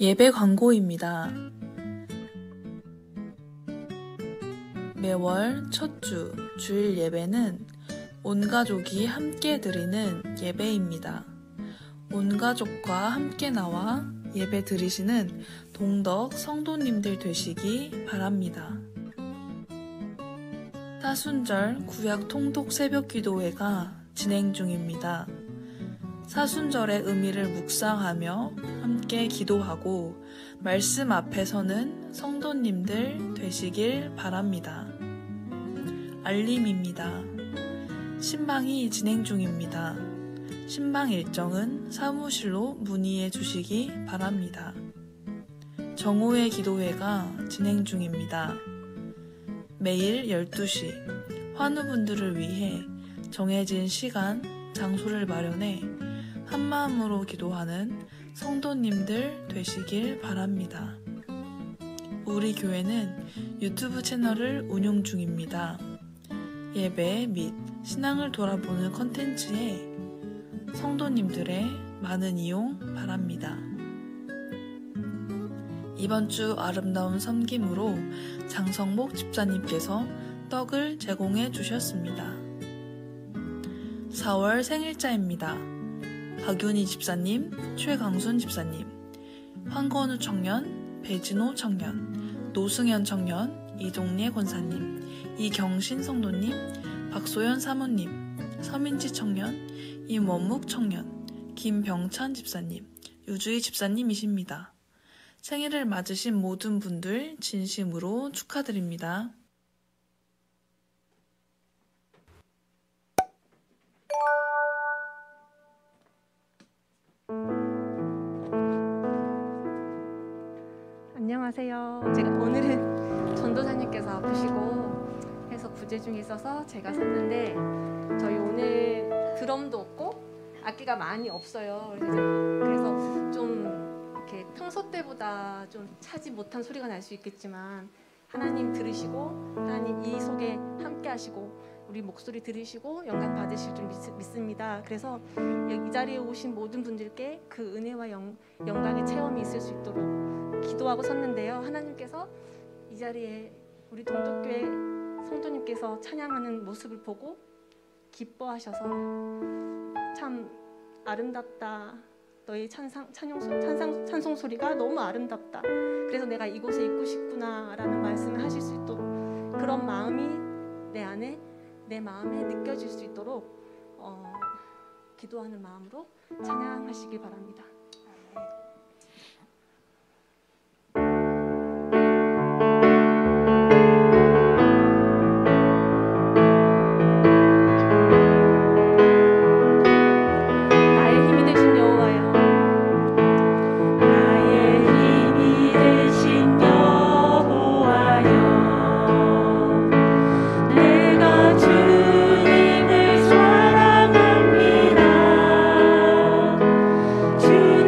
예배 광고입니다. 매월 첫 주 주일 예배는 온 가족이 함께 드리는 예배입니다. 온 가족과 함께 나와 예배 드리시는 동덕 성도님들 되시기 바랍니다. 사순절 구약 통독 새벽 기도회가 진행 중입니다. 사순절의 의미를 묵상하며 함께 기도하고 말씀 앞에 서는 성도님들 되시길 바랍니다. 알림입니다. 신방이 진행 중입니다. 신방 일정은 사무실로 문의해 주시기 바랍니다. 정오의 기도회가 진행 중입니다. 매일 12시 환우분들을 위해 정해진 시간, 장소를 마련해 한마음으로 기도하는 성도님들 되시길 바랍니다. 우리 교회는 유튜브 채널을 운영 중입니다. 예배 및 신앙을 돌아보는 컨텐츠에 성도님들의 많은 이용 바랍니다. 이번 주 아름다운 섬김으로 장성목 집사님께서 떡을 제공해 주셨습니다. 4월 생일자입니다. 박윤희 집사님, 최강순 집사님, 황건우 청년, 배진호 청년, 노승현 청년, 이동래 권사님, 이경신 성도님, 박소연 사모님, 서민지 청년, 임원묵 청년, 김병찬 집사님, 유주희 집사님이십니다. 생일을 맞으신 모든 분들 진심으로 축하드립니다. 안녕하세요. 제가 오늘은 전도사님께서 아프시고 해서 부재 중에 있어서 제가 섰는데 저희 오늘 드럼도 없고 악기가 많이 없어요. 그래서 좀 이렇게 평소 때보다 좀 차지 못한 소리가 날 수 있겠지만 하나님 들으시고 하나님 이 속에 함께 하시고 우리 목소리 들으시고 영광 받으실 줄 믿습니다. 그래서 이 자리에 오신 모든 분들께 그 은혜와 영광의 체험이 있을 수 있도록 기도하고 섰는데요. 하나님께서 이 자리에 우리 동덕교회 성도님께서 찬양하는 모습을 보고 기뻐하셔서 참 아름답다. 너의 찬송 소리가 너무 아름답다. 그래서 내가 이곳에 있고 싶구나 라는 말씀을 하실 수 있도록 그런 마음이 내 마음에 느껴질 수 있도록 기도하는 마음으로 찬양하시길 바랍니다. 주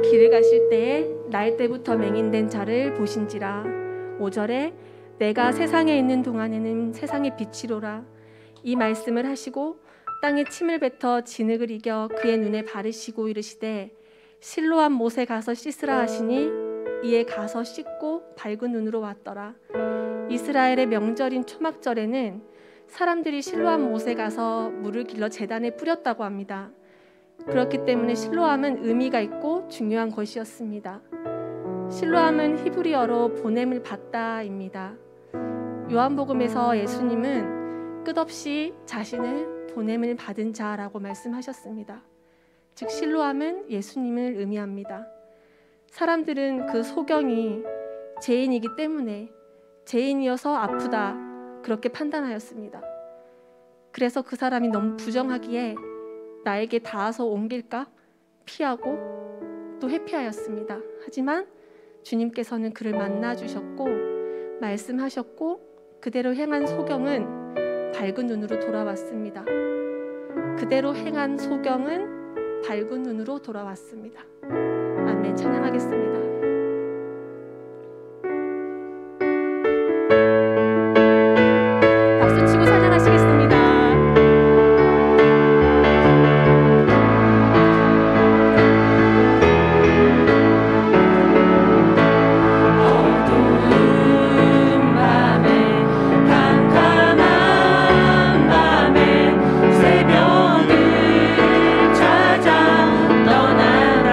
길을 가실 때에 날 때부터 맹인된 자를 보신지라. 5절에 내가 세상에 있는 동안에는 세상의 빛이로라. 이 말씀을 하시고 땅에 침을 뱉어 진흙을 이겨 그의 눈에 바르시고 이르시되 실로암 못에 가서 씻으라 하시니 이에 가서 씻고 밝은 눈으로 왔더라. 이스라엘의 명절인 초막절에는 사람들이 실로암 못에 가서 물을 길러 제단에 뿌렸다고 합니다. 그렇기 때문에 실로암은 의미가 있고 중요한 것이었습니다. 실로암은 히브리어로 보냄을 받다입니다. 요한복음에서 예수님은 끝없이 자신을 보냄을 받은 자라고 말씀하셨습니다. 즉 실로암은 예수님을 의미합니다. 사람들은 그 소경이 죄인이기 때문에 죄인이어서 아프다 그렇게 판단하였습니다. 그래서 그 사람이 너무 부정하기에 나에게 닿아서 옮길까 피하고 또 회피하였습니다. 하지만 주님께서는 그를 만나주셨고 말씀하셨고 그대로 행한 소경은 밝은 눈으로 돌아왔습니다. 그대로 행한 소경은 밝은 눈으로 돌아왔습니다. 아멘. 찬양하겠습니다. 박수 치고 찬양하시겠습니다. 새벽을 찾아 떠나라.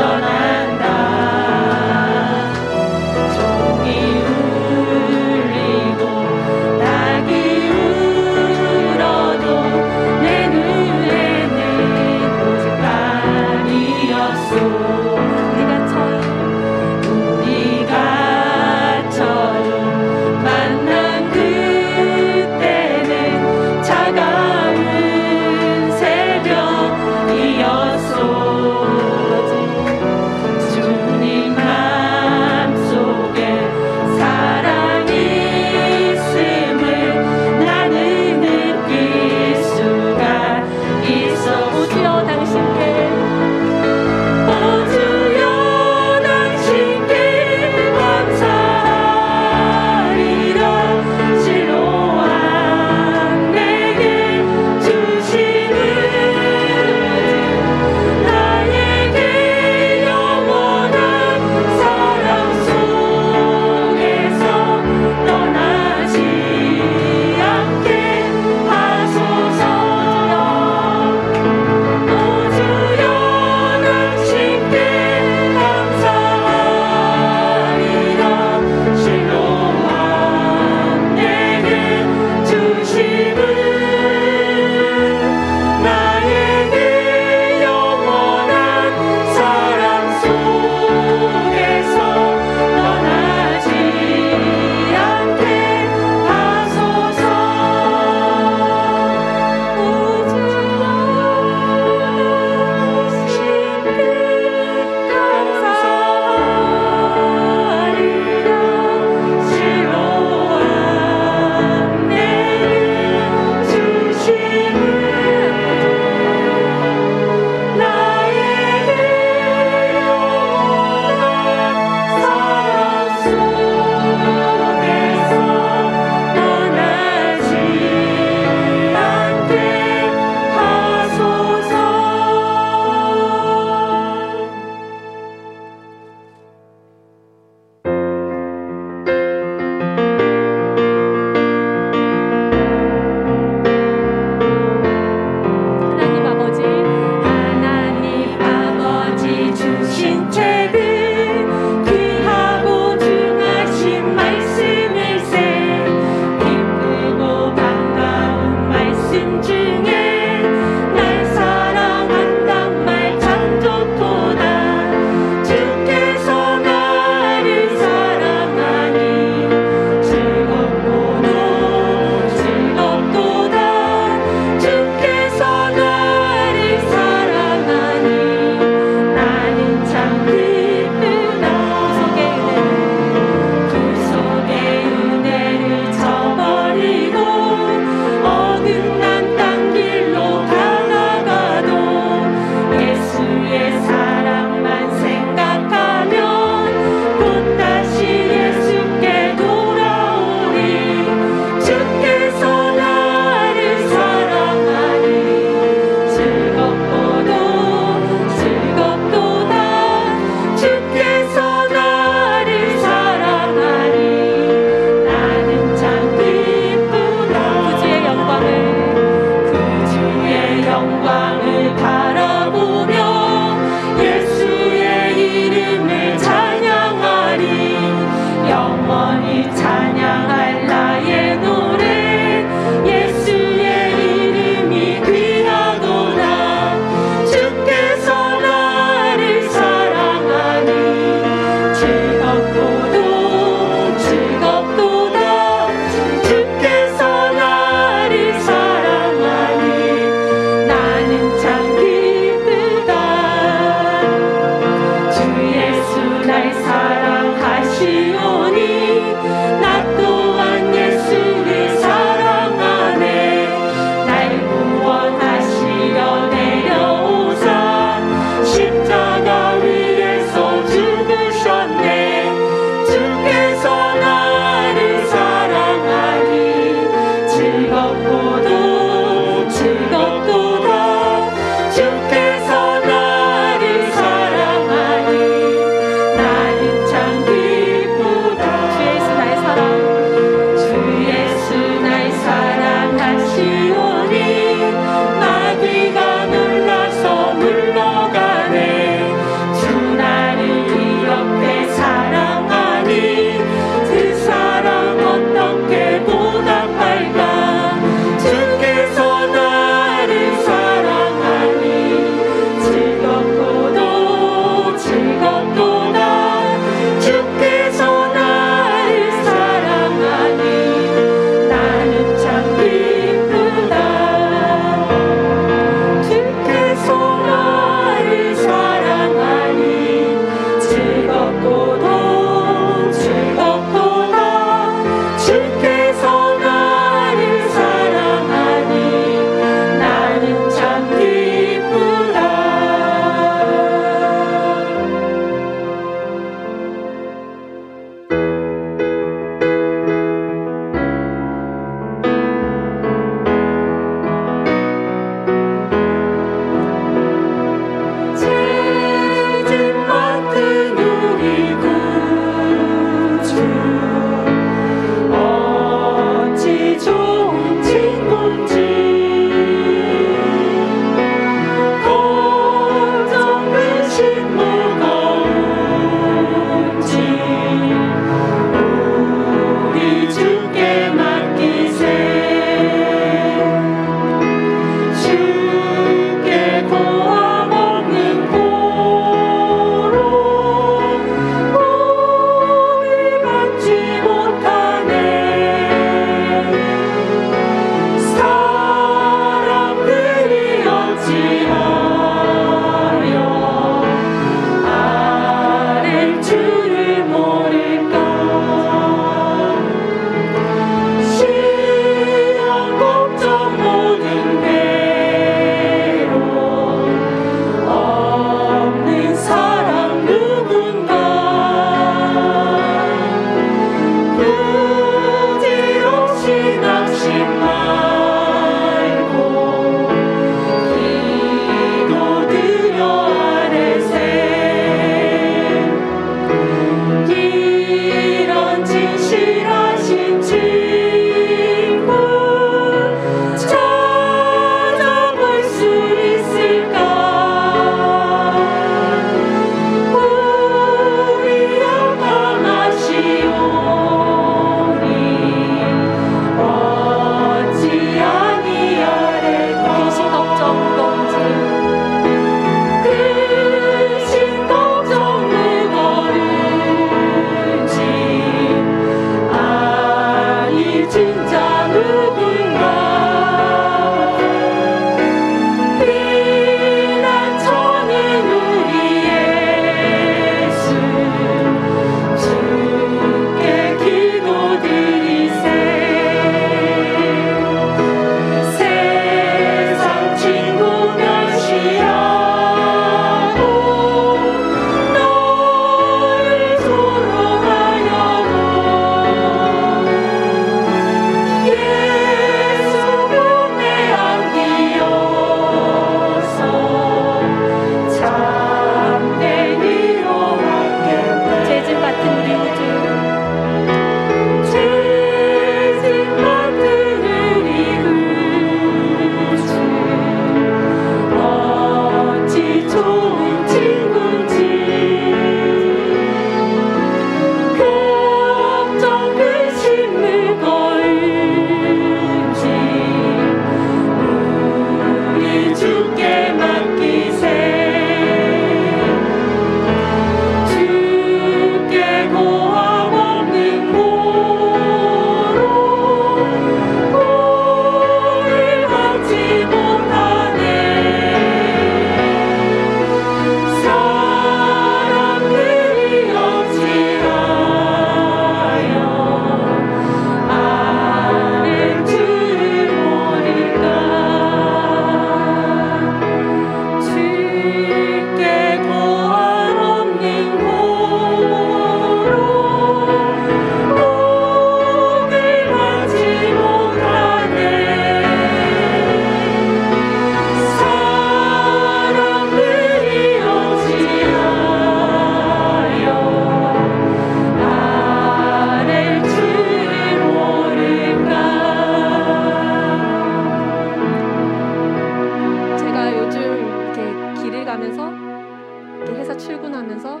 이렇게 회사 출근하면서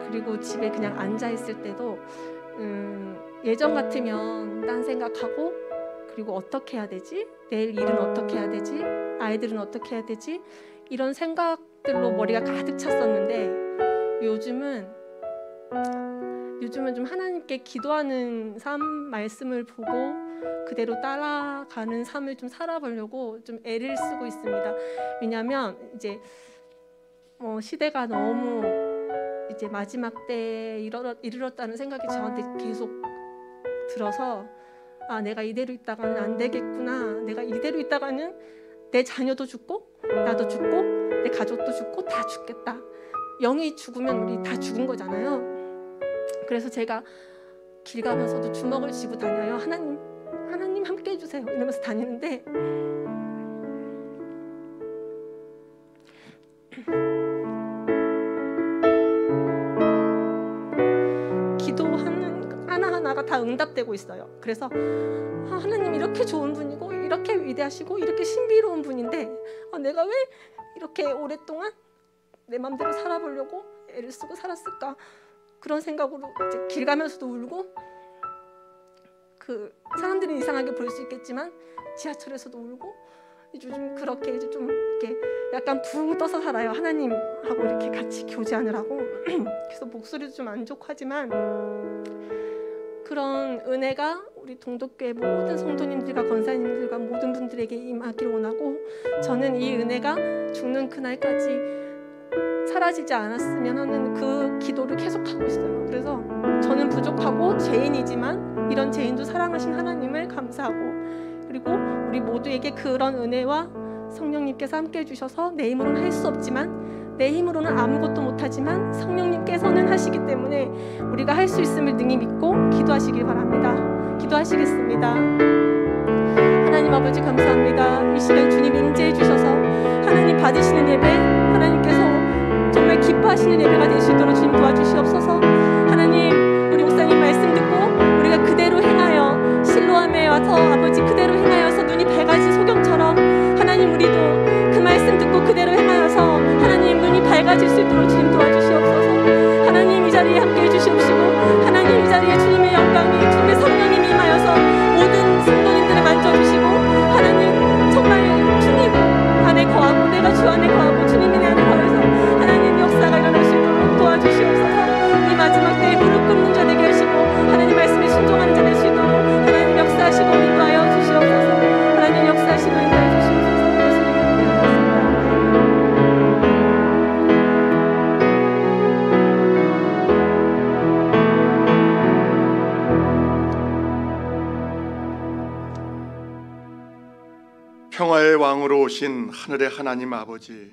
그리고 집에 그냥 앉아 있을 때도 예전 같으면 딴 생각하고 그리고 어떻게 해야 되지? 내일 일은 어떻게 해야 되지? 아이들은 어떻게 해야 되지? 이런 생각들로 머리가 가득 찼었는데 요즘은 좀 하나님께 기도하는 삶 말씀을 보고 그대로 따라가는 삶을 좀 살아보려고 좀 애를 쓰고 있습니다. 왜냐하면 이제 시대가 너무 이제 마지막 때에 이르렀다는 생각이 저한테 계속 들어서 내가 이대로 있다가는 안 되겠구나. 내가 이대로 있다가는 내 자녀도 죽고 나도 죽고 내 가족도 죽고 다 죽겠다. 영이 죽으면 우리 다 죽은 거잖아요. 그래서 제가 길 가면서도 주먹을 쥐고 다녀요. 하나님 함께 해주세요 이러면서 다니는데 기도하는 하나하나가 다 응답되고 있어요. 그래서 하나님 이렇게 좋은 분이고 이렇게 위대하시고 이렇게 신비로운 분인데 내가 왜 이렇게 오랫동안 내 맘대로 살아보려고 애를 쓰고 살았을까? 그런 생각으로 이제 길 가면서도 울고 사람들이 이상하게 볼 수 있겠지만 지하철에서도 울고 요즘 그렇게 이제 좀 이렇게 약간 붕 떠서 살아요. 하나님하고 이렇게 같이 교제하느라고. 그래서 목소리도 좀 안 좋고 하지만 그런 은혜가 우리 동덕교회 모든 성도님들과 권사님들과 모든 분들에게 임하기를 원하고 저는 이 은혜가 죽는 그날까지 사라지지 않았으면 하는 그 기도를 계속하고 있어요. 그래서 저는 부족하고 죄인이지만 이런 죄인도 사랑하신 하나님을 감사하고 그리고 우리 모두에게 그런 은혜와 성령님께서 함께 해주셔서 내 힘으로는 할 수 없지만 내 힘으로는 아무것도 못하지만 성령님께서는 하시기 때문에 우리가 할 수 있음을 능히 믿고 기도하시길 바랍니다. 기도하시겠습니다. 하나님 아버지 감사합니다. 이 시간 주님 임재해 주셔서 하나님 받으시는 예배 하나님께서 정말 기뻐하시는 예배가 될 수 있도록 주님 도와주시옵소서. 하나님 우리 목사님 말씀 듣고 우리가 그대로 행하여 실로암에 와서 아버지 그대로 행하여서 눈이 밝아진 소경처럼 하나님 우리도 그 말씀 듣고 그대로 행하여서 하나님 눈이 밝아질 수 있도록 주님 도와주시옵소서. 하나님 이 자리에 함께해 주시옵시고 하나님 이 자리에 주님의 영광이 주님의 성령님이 임하여서 모든 성도님들을 만져주시고 하나님 정말 주님 안에 거하고 내가 주 안에 거하고 주님이 내 안에 거해서 하나님 역사가 일어날 수 있도록 도와주시옵소서. 이 마지막 때에 무릎 꿇는 자 되게 하시고 하나님 말씀에 순종하는 자 될 수 있도록 하나님 역사하시고 인도하여 주시옵소서. 하나님 역사하시고 인도하여 주시옵소서. 예수님의 이름으로 평화의 왕으로 오신 하늘의 하나님 아버지,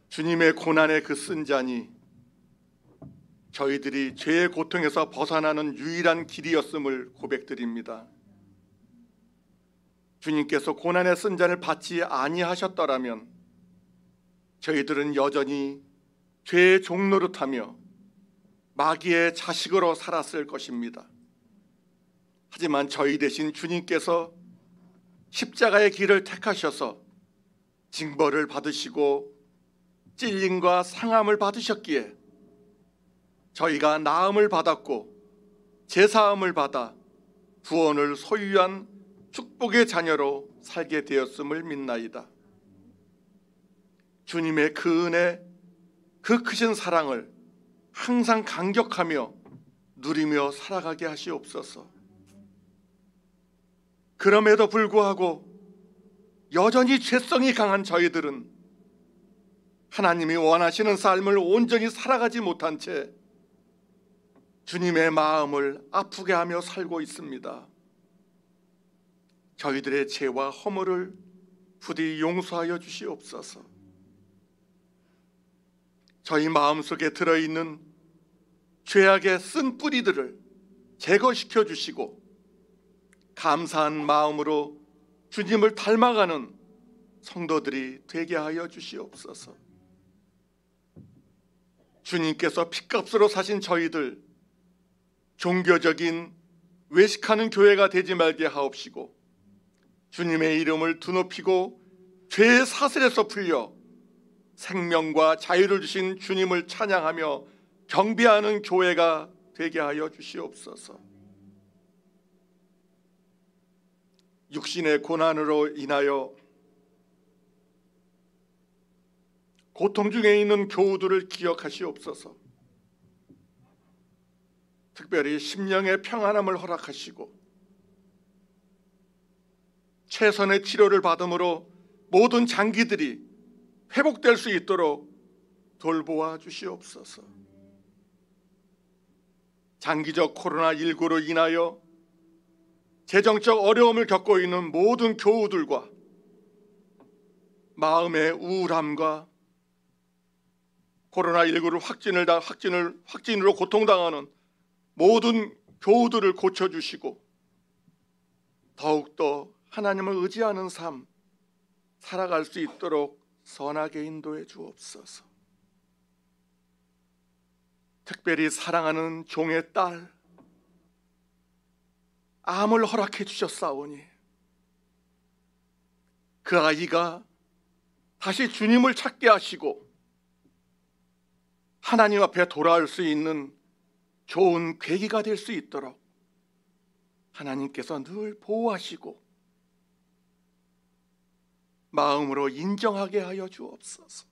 주님의 고난의 그 쓴 잔이 저희들이 죄의 고통에서 벗어나는 유일한 길이었음을 고백드립니다. 주님께서 고난의 쓴 잔을 받지 아니하셨더라면 저희들은 여전히 죄의 종노릇하며 마귀의 자식으로 살았을 것입니다. 하지만 저희 대신 주님께서 십자가의 길을 택하셔서 징벌을 받으시고 찔림과 상함을 받으셨기에 저희가 나음을 받았고 제사함을 받아 구원을 소유한 축복의 자녀로 살게 되었음을 믿나이다. 주님의 그 은혜, 그 크신 사랑을 항상 감격하며 누리며 살아가게 하시옵소서. 그럼에도 불구하고 여전히 죄성이 강한 저희들은 하나님이 원하시는 삶을 온전히 살아가지 못한 채 주님의 마음을 아프게 하며 살고 있습니다. 저희들의 죄와 허물을 부디 용서하여 주시옵소서. 저희 마음속에 들어있는 죄악의 쓴 뿌리들을 제거시켜 주시고 감사한 마음으로 주님을 닮아가는 성도들이 되게 하여 주시옵소서. 주님께서 핏값으로 사신 저희들 종교적인 외식하는 교회가 되지 말게 하옵시고 주님의 이름을 드높이고 죄의 사슬에서 풀려 생명과 자유를 주신 주님을 찬양하며 경배하는 교회가 되게 하여 주시옵소서. 육신의 고난으로 인하여 고통 중에 있는 교우들을 기억하시옵소서. 특별히 심령의 평안함을 허락하시고 최선의 치료를 받음으로 모든 장기들이 회복될 수 있도록 돌보아 주시옵소서. 장기적 코로나19로 인하여 재정적 어려움을 겪고 있는 모든 교우들과 마음의 우울함과 코로나19를 확진으로 고통당하는 모든 교우들을 고쳐주시고 더욱더 하나님을 의지하는 삶 살아갈 수 있도록 선하게 인도해 주옵소서. 특별히 사랑하는 종의 딸 암을 허락해 주셨사오니 그 아이가 다시 주님을 찾게 하시고 하나님 앞에 돌아올 수 있는 좋은 계기가 될 수 있도록 하나님께서 늘 보호하시고 마음으로 인정하게 하여 주옵소서.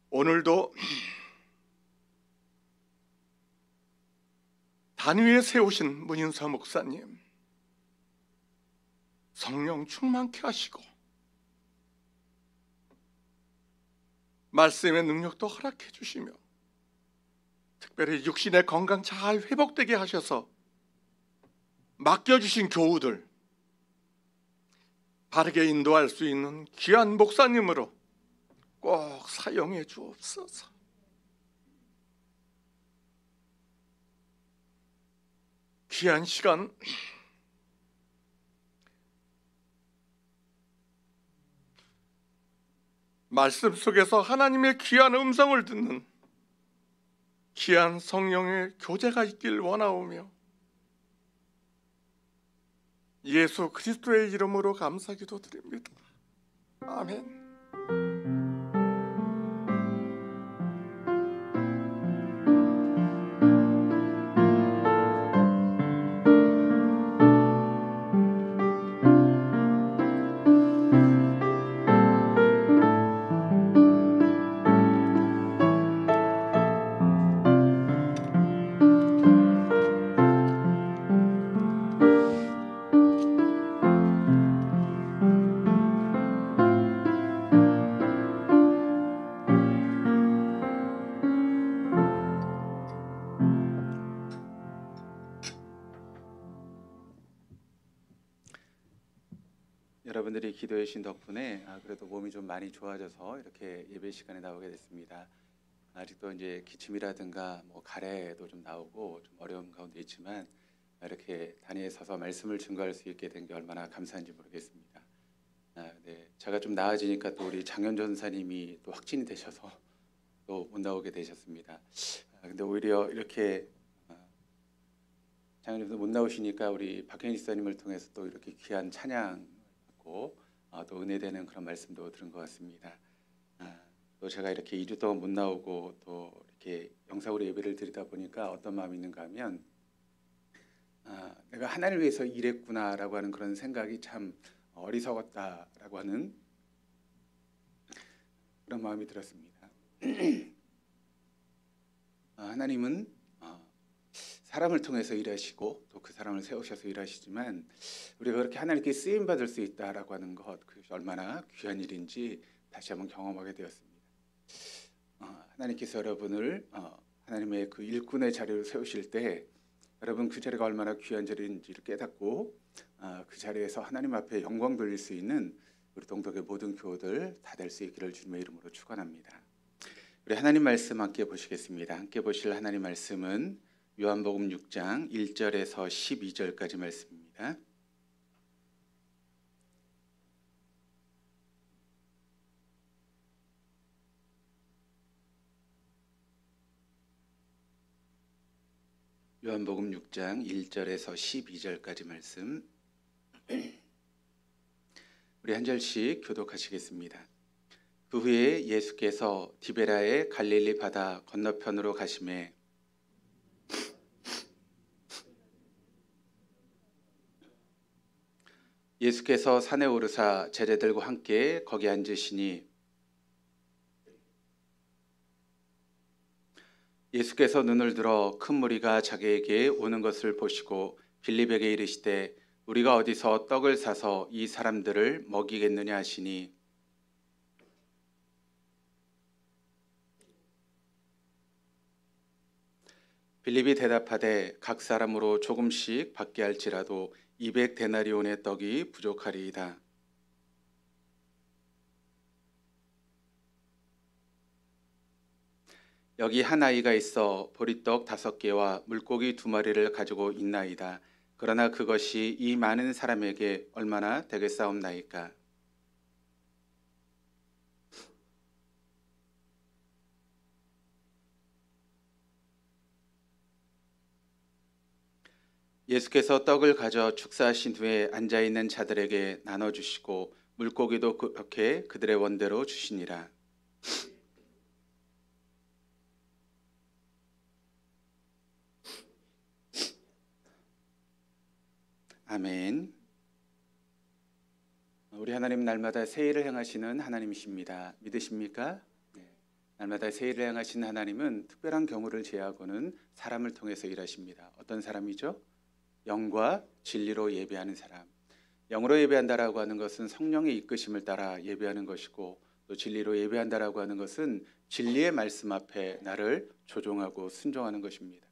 오늘도 단위에 세우신 문인서 목사님 성령 충만케 하시고 말씀의 능력도 허락해 주시며 특별히 육신의 건강 잘 회복되게 하셔서 맡겨주신 교우들 바르게 인도할 수 있는 귀한 목사님으로 꼭 사용해 주옵소서. 귀한 시간 말씀 속에서 하나님의 귀한 음성을 듣는 귀한 성령의 교제가 있길 원하오며 예수 그리스도의 이름으로 감사기도 드립니다. 아멘. 여러분들이 기도해 주신 덕분에 그래도 몸이 좀 많이 좋아져서 이렇게 예배 시간에 나오게 됐습니다. 아직도 이제 기침이라든가 뭐 가래도 좀 나오고 좀 어려운 가운데 있지만 이렇게 단위에 서서 말씀을 증거할 수 있게 된 게 얼마나 감사한지 모르겠습니다. 네, 제가 좀 나아지니까 또 우리 장현 전사님이 또 확진이 되셔서 또 못 나오게 되셨습니다. 근데 오히려 이렇게 장현 전사 못 나오시니까 우리 박현희 집사님을 통해서 또 이렇게 귀한 찬양 또 은혜되는 그런 말씀도 들은 것 같습니다. 또 제가 이렇게 2주 동안 못 나오고 또 이렇게 영상으로 예배를 드리다 보니까 어떤 마음이 있는가 하면 내가 하나님을 위해서 일했구나라고 하는 그런 생각이 참 어리석었다라고 하는 그런 마음이 들었습니다. 하나님은 사람을 통해서 일하시고 또 그 사람을 세우셔서 일하시지만 우리가 그렇게 하나님께 쓰임 받을 수 있다라고 하는 것 그것이 얼마나 귀한 일인지 다시 한번 경험하게 되었습니다. 하나님께서 여러분을 하나님의 그 일꾼의 자리로 세우실 때 여러분 그 자리가 얼마나 귀한 자리인지를 깨닫고 그 자리에서 하나님 앞에 영광 돌릴 수 있는 우리 동덕의 모든 교우들 다 될 수 있기를 주님의 이름으로 축원합니다. 우리 하나님 말씀 함께 보시겠습니다. 함께 보실 하나님 말씀은 요한복음 6장 1절에서 12절까지 말씀입니다. 요한복음 6장 1절에서 12절까지 말씀 우리 한 절씩 교독하시겠습니다. 그 후에 예수께서 디베라의 갈릴리 바다 건너편으로 가시매 예수께서 산에 오르사 제자들과 함께 거기 앉으시니 예수께서 눈을 들어 큰 무리가 자기에게 오는 것을 보시고 빌립에게 이르시되 우리가 어디서 떡을 사서 이 사람들을 먹이겠느냐 하시니 빌립이 대답하되 각 사람으로 조금씩 받게 할지라도 200데나리온의 떡이 부족하리이다. 여기 한 아이가 있어 보리떡 5개와 물고기 2마리를 가지고 있나이다. 그러나 그것이 이 많은 사람에게 얼마나 되겠사옵나이까. 예수께서 떡을 가져 축사하신 후에 앉아있는 자들에게 나눠주시고 물고기도 그렇게 그들의 원대로 주시니라. 아멘. 우리 하나님 날마다 새 일을 행하시는 하나님이십니다. 믿으십니까? 네. 날마다 새 일을 행하시는 하나님은 특별한 경우를 제하고는 사람을 통해서 일하십니다. 어떤 사람이죠? 영과 진리로 예배하는 사람. 영으로 예배한다라고 하는 것은 성령의 이끄심을 따라 예배하는 것이고 또 진리로 예배한다라고 하는 것은 진리의 말씀 앞에 나를 조종하고 순종하는 것입니다.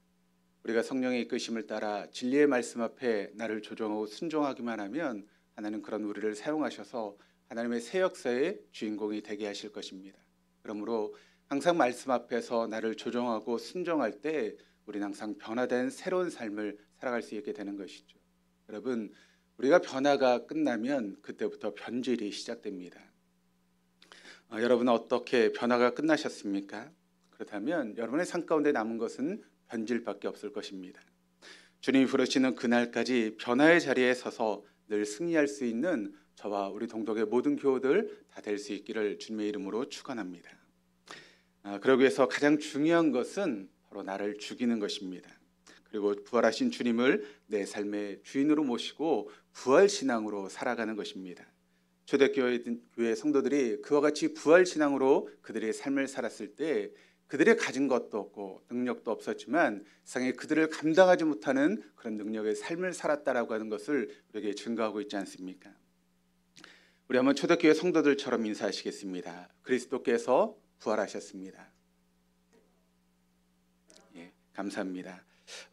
우리가 성령의 이끄심을 따라 진리의 말씀 앞에 나를 조종하고 순종하기만 하면 하나님 그런 우리를 사용하셔서 하나님의 새 역사의 주인공이 되게 하실 것입니다. 그러므로 항상 말씀 앞에서 나를 조종하고 순종할 때 우리는 항상 변화된 새로운 삶을 살아갈 수 있게 되는 것이죠. 여러분, 우리가 변화가 끝나면 그때부터 변질이 시작됩니다. 여러분은 어떻게 변화가 끝나셨습니까? 그렇다면 여러분의 삶 가운데 남은 것은 변질밖에 없을 것입니다. 주님이 부르시는 그날까지 변화의 자리에 서서 늘 승리할 수 있는 저와 우리 동덕의 모든 교우들 다 될 수 있기를 주님의 이름으로 축원합니다. 그러기 위해서 가장 중요한 것은 바로 나를 죽이는 것입니다. 그리고 부활하신 주님을 내 삶의 주인으로 모시고 부활신앙으로 살아가는 것입니다. 초대교회 성도들이 그와 같이 부활신앙으로 그들의 삶을 살았을 때 그들의 가진 것도 없고 능력도 없었지만 세상에 그들을 감당하지 못하는 그런 능력의 삶을 살았다라고 하는 것을 우리에게 증거하고 있지 않습니까? 우리 한번 초대교회 성도들처럼 인사하시겠습니다. 그리스도께서 부활하셨습니다. 예, 감사합니다.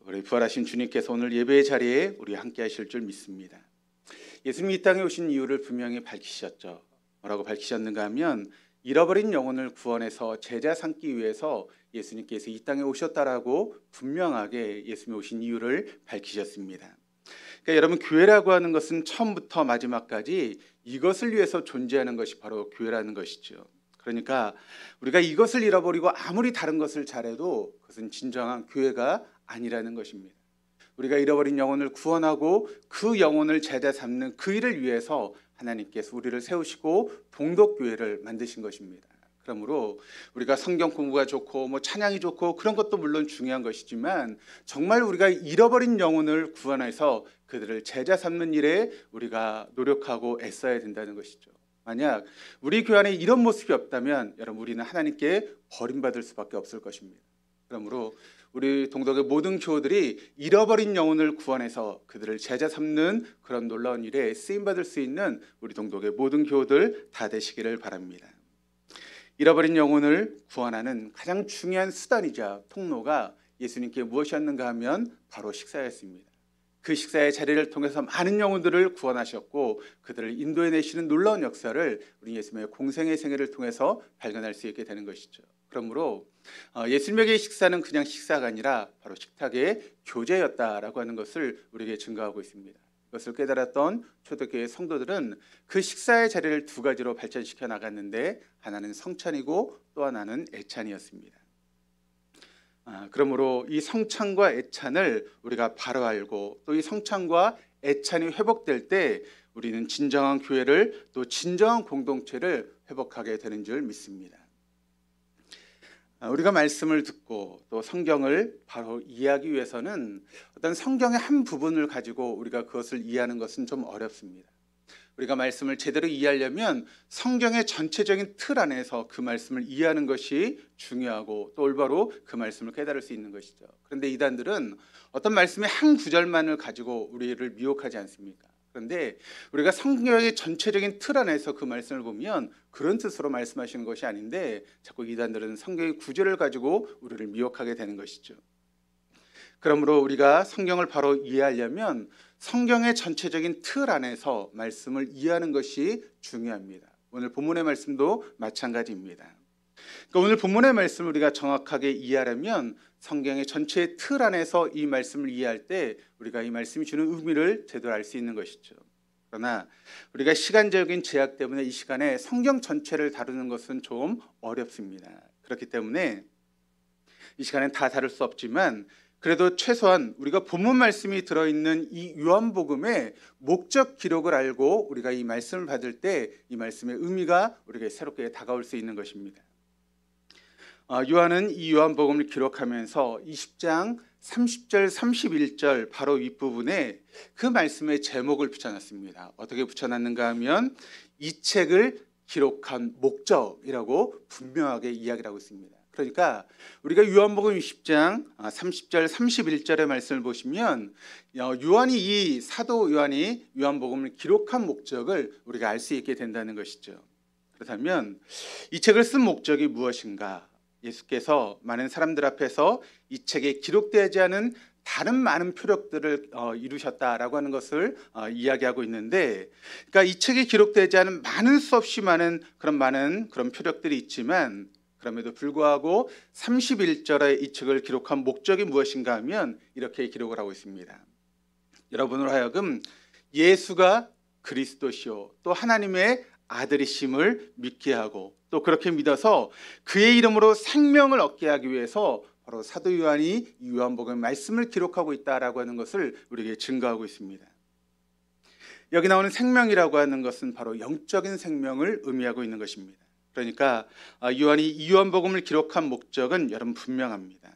우리 부활하신 주님께서 오늘 예배의 자리에 우리 함께 하실 줄 믿습니다. 예수님이 이 땅에 오신 이유를 분명히 밝히셨죠. 뭐라고 밝히셨는가 하면 잃어버린 영혼을 구원해서 제자 삼기 위해서 예수님께서 이 땅에 오셨다라고 분명하게 예수님이 오신 이유를 밝히셨습니다. 그러니까 여러분, 교회라고 하는 것은 처음부터 마지막까지 이것을 위해서 존재하는 것이 바로 교회라는 것이죠. 그러니까 우리가 이것을 잃어버리고 아무리 다른 것을 잘해도 그것은 진정한 교회가 아니라는 것입니다. 우리가 잃어버린 영혼을 구원하고 그 영혼을 제자 삼는 그 일을 위해서 하나님께서 우리를 세우시고 동덕교회를 만드신 것입니다. 그러므로 우리가 성경 공부가 좋고 찬양이 좋고 그런 것도 물론 중요한 것이지만 정말 우리가 잃어버린 영혼을 구원해서 그들을 제자 삼는 일에 우리가 노력하고 애써야 된다는 것이죠. 만약 우리 교회 안에 이런 모습이 없다면 여러분, 우리는 하나님께 버림받을 수밖에 없을 것입니다. 그러므로 우리 동덕의 모든 교우들이 잃어버린 영혼을 구원해서 그들을 제자 삼는 그런 놀라운 일에 쓰임받을 수 있는 우리 동덕의 모든 교우들 다 되시기를 바랍니다. 잃어버린 영혼을 구원하는 가장 중요한 수단이자 통로가 예수님께 무엇이었는가 하면 바로 식사였습니다. 그 식사의 자리를 통해서 많은 영혼들을 구원하셨고 그들을 인도해내시는 놀라운 역사를 우리 예수님의 공생의 생애를 통해서 발견할 수 있게 되는 것이죠. 그러므로 예수님에게 식사는 그냥 식사가 아니라 바로 식탁의 교제였다라고 하는 것을 우리에게 증거하고 있습니다. 이것을 깨달았던 초대교회 성도들은 그 식사의 자리를 두 가지로 발전시켜 나갔는데 하나는 성찬이고 또 하나는 애찬이었습니다. 그러므로 이 성찬과 애찬을 우리가 바로 알고 또 이 성찬과 애찬이 회복될 때 우리는 진정한 교회를 또 진정한 공동체를 회복하게 되는 줄 믿습니다. 우리가 말씀을 듣고 또 성경을 바로 이해하기 위해서는 어떤 성경의 한 부분을 가지고 우리가 그것을 이해하는 것은 좀 어렵습니다. 우리가 말씀을 제대로 이해하려면 성경의 전체적인 틀 안에서 그 말씀을 이해하는 것이 중요하고 또 올바로 그 말씀을 깨달을 수 있는 것이죠. 그런데 이단들은 어떤 말씀의 한 구절만을 가지고 우리를 미혹하지 않습니까? 그런데 우리가 성경의 전체적인 틀 안에서 그 말씀을 보면 그런 뜻으로 말씀하시는 것이 아닌데 자꾸 이단들은 성경의 구절을 가지고 우리를 미혹하게 되는 것이죠. 그러므로 우리가 성경을 바로 이해하려면 성경의 전체적인 틀 안에서 말씀을 이해하는 것이 중요합니다. 오늘 본문의 말씀도 마찬가지입니다. 그러니까 오늘 본문의 말씀을 우리가 정확하게 이해하려면 성경의 전체의 틀 안에서 이 말씀을 이해할 때 우리가 이 말씀이 주는 의미를 제대로 알 수 있는 것이죠. 그러나 우리가 시간적인 제약 때문에 이 시간에 성경 전체를 다루는 것은 좀 어렵습니다. 그렇기 때문에 이 시간엔 다 다룰 수 없지만 그래도 최소한 우리가 본문 말씀이 들어있는 이 요한복음의 목적 기록을 알고 우리가 이 말씀을 받을 때 이 말씀의 의미가 우리에게 새롭게 다가올 수 있는 것입니다. 요한은 이 요한복음을 기록하면서 20장 30절 31절 바로 윗부분에 그 말씀의 제목을 붙여놨습니다. 어떻게 붙여놨는가 하면 이 책을 기록한 목적이라고 분명하게 이야기를 하고 있습니다. 그러니까 우리가 요한복음 20장 30절 31절의 말씀을 보시면 요한이 이 사도 요한이 요한복음을 기록한 목적을 우리가 알 수 있게 된다는 것이죠. 그렇다면 이 책을 쓴 목적이 무엇인가? 예수께서 많은 사람들 앞에서 이 책에 기록되지 않은 다른 많은 표력들을 이루셨다라고 하는 것을 이야기하고 있는데, 그러니까 이 책에 기록되지 않은 많은 수 없이 많은 그런 표력들이 있지만 그럼에도 불구하고 31절에 이 책을 기록한 목적이 무엇인가 하면 이렇게 기록을 하고 있습니다. 여러분으로 하여금 예수가 그리스도시요 또 하나님의 아들이심을 믿게 하고 또 그렇게 믿어서 그의 이름으로 생명을 얻게 하기 위해서 바로 사도 요한이 이 요한복음의 말씀을 기록하고 있다라고 하는 것을 우리에게 증거하고 있습니다. 여기 나오는 생명이라고 하는 것은 바로 영적인 생명을 의미하고 있는 것입니다. 그러니까 요한이 이 요한복음을 기록한 목적은 여러분 분명합니다.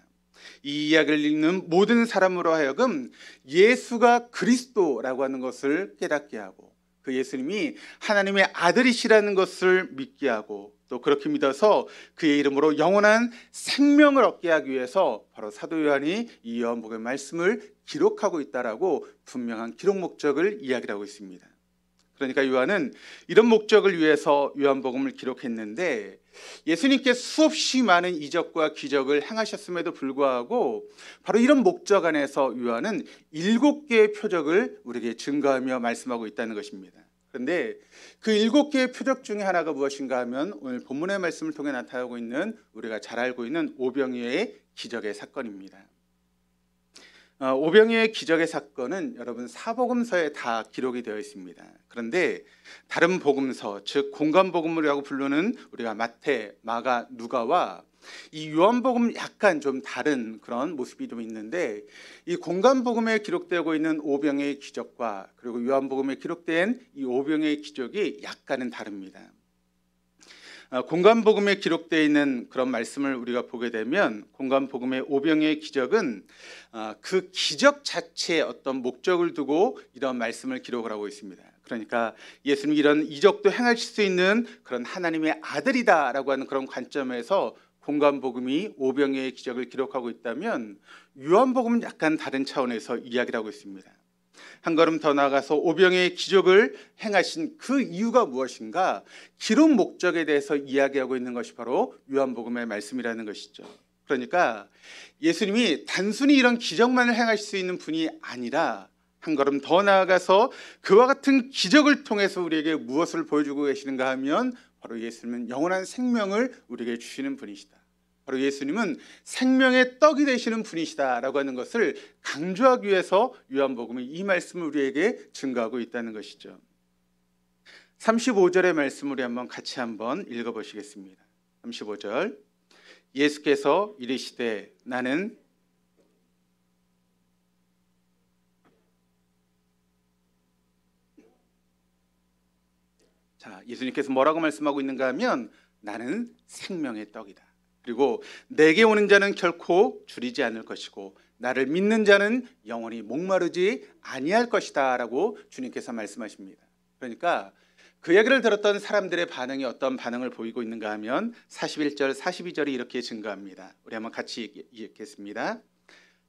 이 이야기를 읽는 모든 사람으로 하여금 예수가 그리스도라고 하는 것을 깨닫게 하고 그 예수님이 하나님의 아들이시라는 것을 믿게 하고 또 그렇게 믿어서 그의 이름으로 영원한 생명을 얻게 하기 위해서 바로 사도 요한이 이 요한복음의 말씀을 기록하고 있다라고 분명한 기록 목적을 이야기하고 있습니다. 그러니까 요한은 이런 목적을 위해서 요한복음을 기록했는데 예수님께 수없이 많은 이적과 기적을 행하셨음에도 불구하고 바로 이런 목적 안에서 요한은 7개의 표적을 우리에게 증거하며 말씀하고 있다는 것입니다. 그런데 그 7개의 표적 중에 하나가 무엇인가 하면 오늘 본문의 말씀을 통해 나타나고 있는 우리가 잘 알고 있는 오병이어의 기적의 사건입니다. 오병이어의 기적의 사건은 여러분 사복음서에 다 기록이 되어 있습니다. 그런데 다른 복음서, 즉 공관복음이라고 부르는 우리가 마태, 마가, 누가와 이 요한복음 약간 좀 다른 그런 모습이 좀 있는데 이 공관복음에 기록되고 있는 오병이어의 기적과 그리고 요한복음에 기록된 이 오병이어의 기적이 약간은 다릅니다. 공관복음에 기록되어 있는 그런 말씀을 우리가 보게 되면 공관복음의 오병이어의 기적은 그 기적 자체의 어떤 목적을 두고 이런 말씀을 기록을 하고 있습니다. 그러니까 예수님이 이런 이적도 행하실 수 있는 그런 하나님의 아들이다라고 하는 그런 관점에서 공관복음이 오병이어의 기적을 기록하고 있다면 요한복음은 약간 다른 차원에서 이야기를 하고 있습니다. 한 걸음 더 나아가서 오병이어의 기적을 행하신 그 이유가 무엇인가 기록 목적에 대해서 이야기하고 있는 것이 바로 요한복음의 말씀이라는 것이죠. 그러니까 예수님이 단순히 이런 기적만을 행하실 수 있는 분이 아니라 한 걸음 더 나아가서 그와 같은 기적을 통해서 우리에게 무엇을 보여주고 계시는가 하면 바로 예수님은 영원한 생명을 우리에게 주시는 분이시다. 바로 예수님은 생명의 떡이 되시는 분이시다라고 하는 것을 강조하기 위해서 요한복음이 이 말씀을 우리에게 증거하고 있다는 것이죠. 35절의 말씀 우리 같이 한번 읽어보시겠습니다. 35절 예수께서 이르시되 나는 예수님께서 뭐라고 말씀하고 있는가 하면 나는 생명의 떡이다. 그리고 내게 오는 자는 결코 줄이지 않을 것이고 나를 믿는 자는 영원히 목마르지 아니할 것이다 라고 주님께서 말씀하십니다. 그러니까 그 이야기를 들었던 사람들의 반응이 어떤 반응을 보이고 있는가 하면 41절 42절이 이렇게 증거합니다. 우리 한번 같이 읽겠습니다.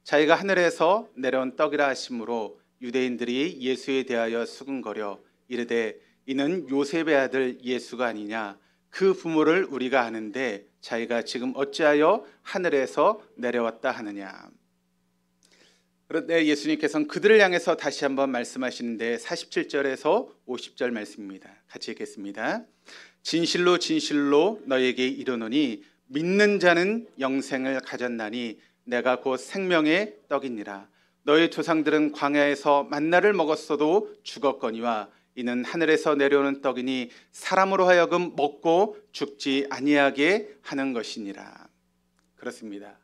자기가 하늘에서 내려온 떡이라 하심으로 유대인들이 예수에 대하여 수군거려 이르되 이는 요셉의 아들 예수가 아니냐. 그 부모를 우리가 아는데 자기가 지금 어찌하여 하늘에서 내려왔다 하느냐. 그런데 예수님께서는 그들을 향해서 다시 한번 말씀하시는데 47절에서 50절 말씀입니다. 같이 읽겠습니다. 진실로 진실로 너에게 이르노니 믿는 자는 영생을 가졌나니 내가 곧 생명의 떡이니라. 너희 조상들은 광야에서 만나를 먹었어도 죽었거니와 이는 하늘에서 내려오는 떡이니 사람으로 하여금 먹고 죽지 아니하게 하는 것이니라. 그렇습니다.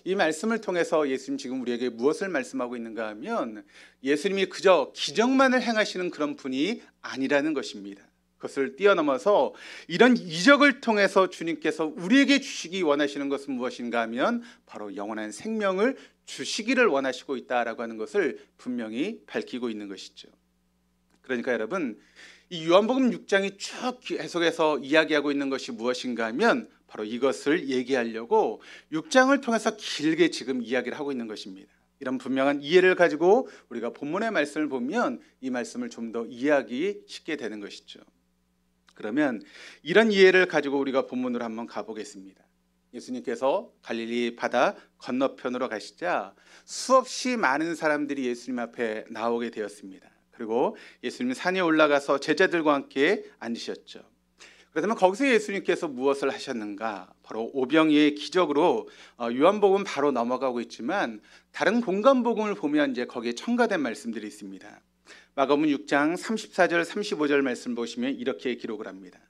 이 말씀을 통해서 예수님 지금 우리에게 무엇을 말씀하고 있는가 하면 예수님이 그저 기적만을 행하시는 그런 분이 아니라는 것입니다. 그것을 뛰어넘어서 이런 이적을 통해서 주님께서 우리에게 주시기 원하시는 것은 무엇인가 하면 바로 영원한 생명을 주시기를 원하시고 있다라고 하는 것을 분명히 밝히고 있는 것이죠. 그러니까 여러분, 이 요한복음 6장이 쭉 계속해서 이야기하고 있는 것이 무엇인가 하면 바로 이것을 얘기하려고 6장을 통해서 길게 지금 이야기를 하고 있는 것입니다. 이런 분명한 이해를 가지고 우리가 본문의 말씀을 보면 이 말씀을 좀 더 이해하기 쉽게 되는 것이죠. 그러면 이런 이해를 가지고 우리가 본문으로 한번 가보겠습니다. 예수님께서 갈릴리 바다 건너편으로 가시자 수없이 많은 사람들이 예수님 앞에 나오게 되었습니다. 그리고 예수님 산에 올라가서 제자들과 함께 앉으셨죠. 그렇다면 거기서 예수님께서 무엇을 하셨는가? 바로 오병이의 기적으로 요한복음 바로 넘어가고 있지만 다른 공간복음을 보면 이제 거기에 첨가된 말씀들이 있습니다. 마가복음 6장 34절 35절 말씀 보시면 이렇게 기록을 합니다.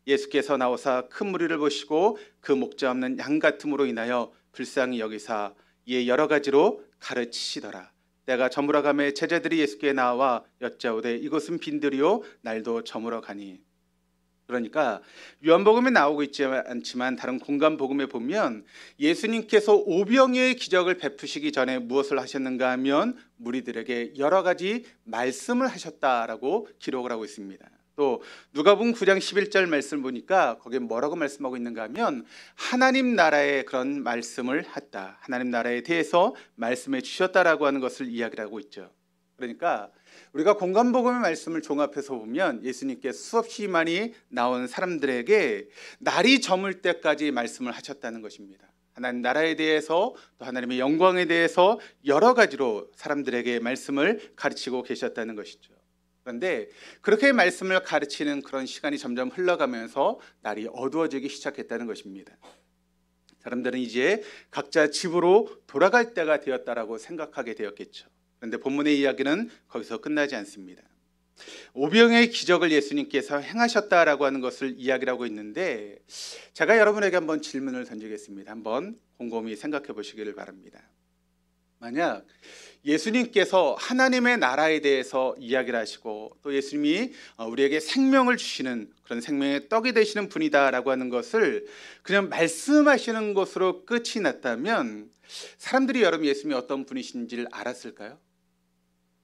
예수께서 나오사 큰 무리를 보시고 그 목자 없는 양 같음으로 인하여 불쌍히 여기사 이에 여러 가지로 가르치시더라. 때가 저물어 가매 제자들이 예수께 나와 여짜오되 이곳은 빈들이요 날도 저물어 가니. 그러니까 요한복음에 나오고 있지 않지만 다른 공간복음에 보면 예수님께서 오병이의 기적을 베푸시기 전에 무엇을 하셨는가 하면 무리들에게 여러 가지 말씀을 하셨다라고 기록을 하고 있습니다. 또 누가복음 9장 11절 말씀 보니까 거기에 뭐라고 말씀하고 있는가 하면 하나님 나라의 그런 말씀을 했다. 하나님 나라에 대해서 말씀해 주셨다라고 하는 것을 이야기를 하고 있죠. 그러니까 우리가 공간복음의 말씀을 종합해서 보면 예수님께서 수없이 많이 나온 사람들에게 날이 저물 때까지 말씀을 하셨다는 것입니다. 하나님 나라에 대해서 또 하나님의 영광에 대해서 여러 가지로 사람들에게 말씀을 가르치고 계셨다는 것이죠. 그런데 그렇게 말씀을 가르치는 그런 시간이 점점 흘러가면서 날이 어두워지기 시작했다는 것입니다. 사람들은 이제 각자 집으로 돌아갈 때가 되었다라고 생각하게 되었겠죠. 그런데 본문의 이야기는 거기서 끝나지 않습니다. 오병이의 기적을 예수님께서 행하셨다라고 하는 것을 이야기를 하고 있는데 제가 여러분에게 한번 질문을 던지겠습니다. 한번 곰곰이 생각해 보시기를 바랍니다. 만약 예수님께서 하나님의 나라에 대해서 이야기를 하시고 또 예수님이 우리에게 생명을 주시는 그런 생명의 떡이 되시는 분이다라고 하는 것을 그냥 말씀하시는 것으로 끝이 났다면 사람들이 여러분 예수님이 어떤 분이신지를 알았을까요?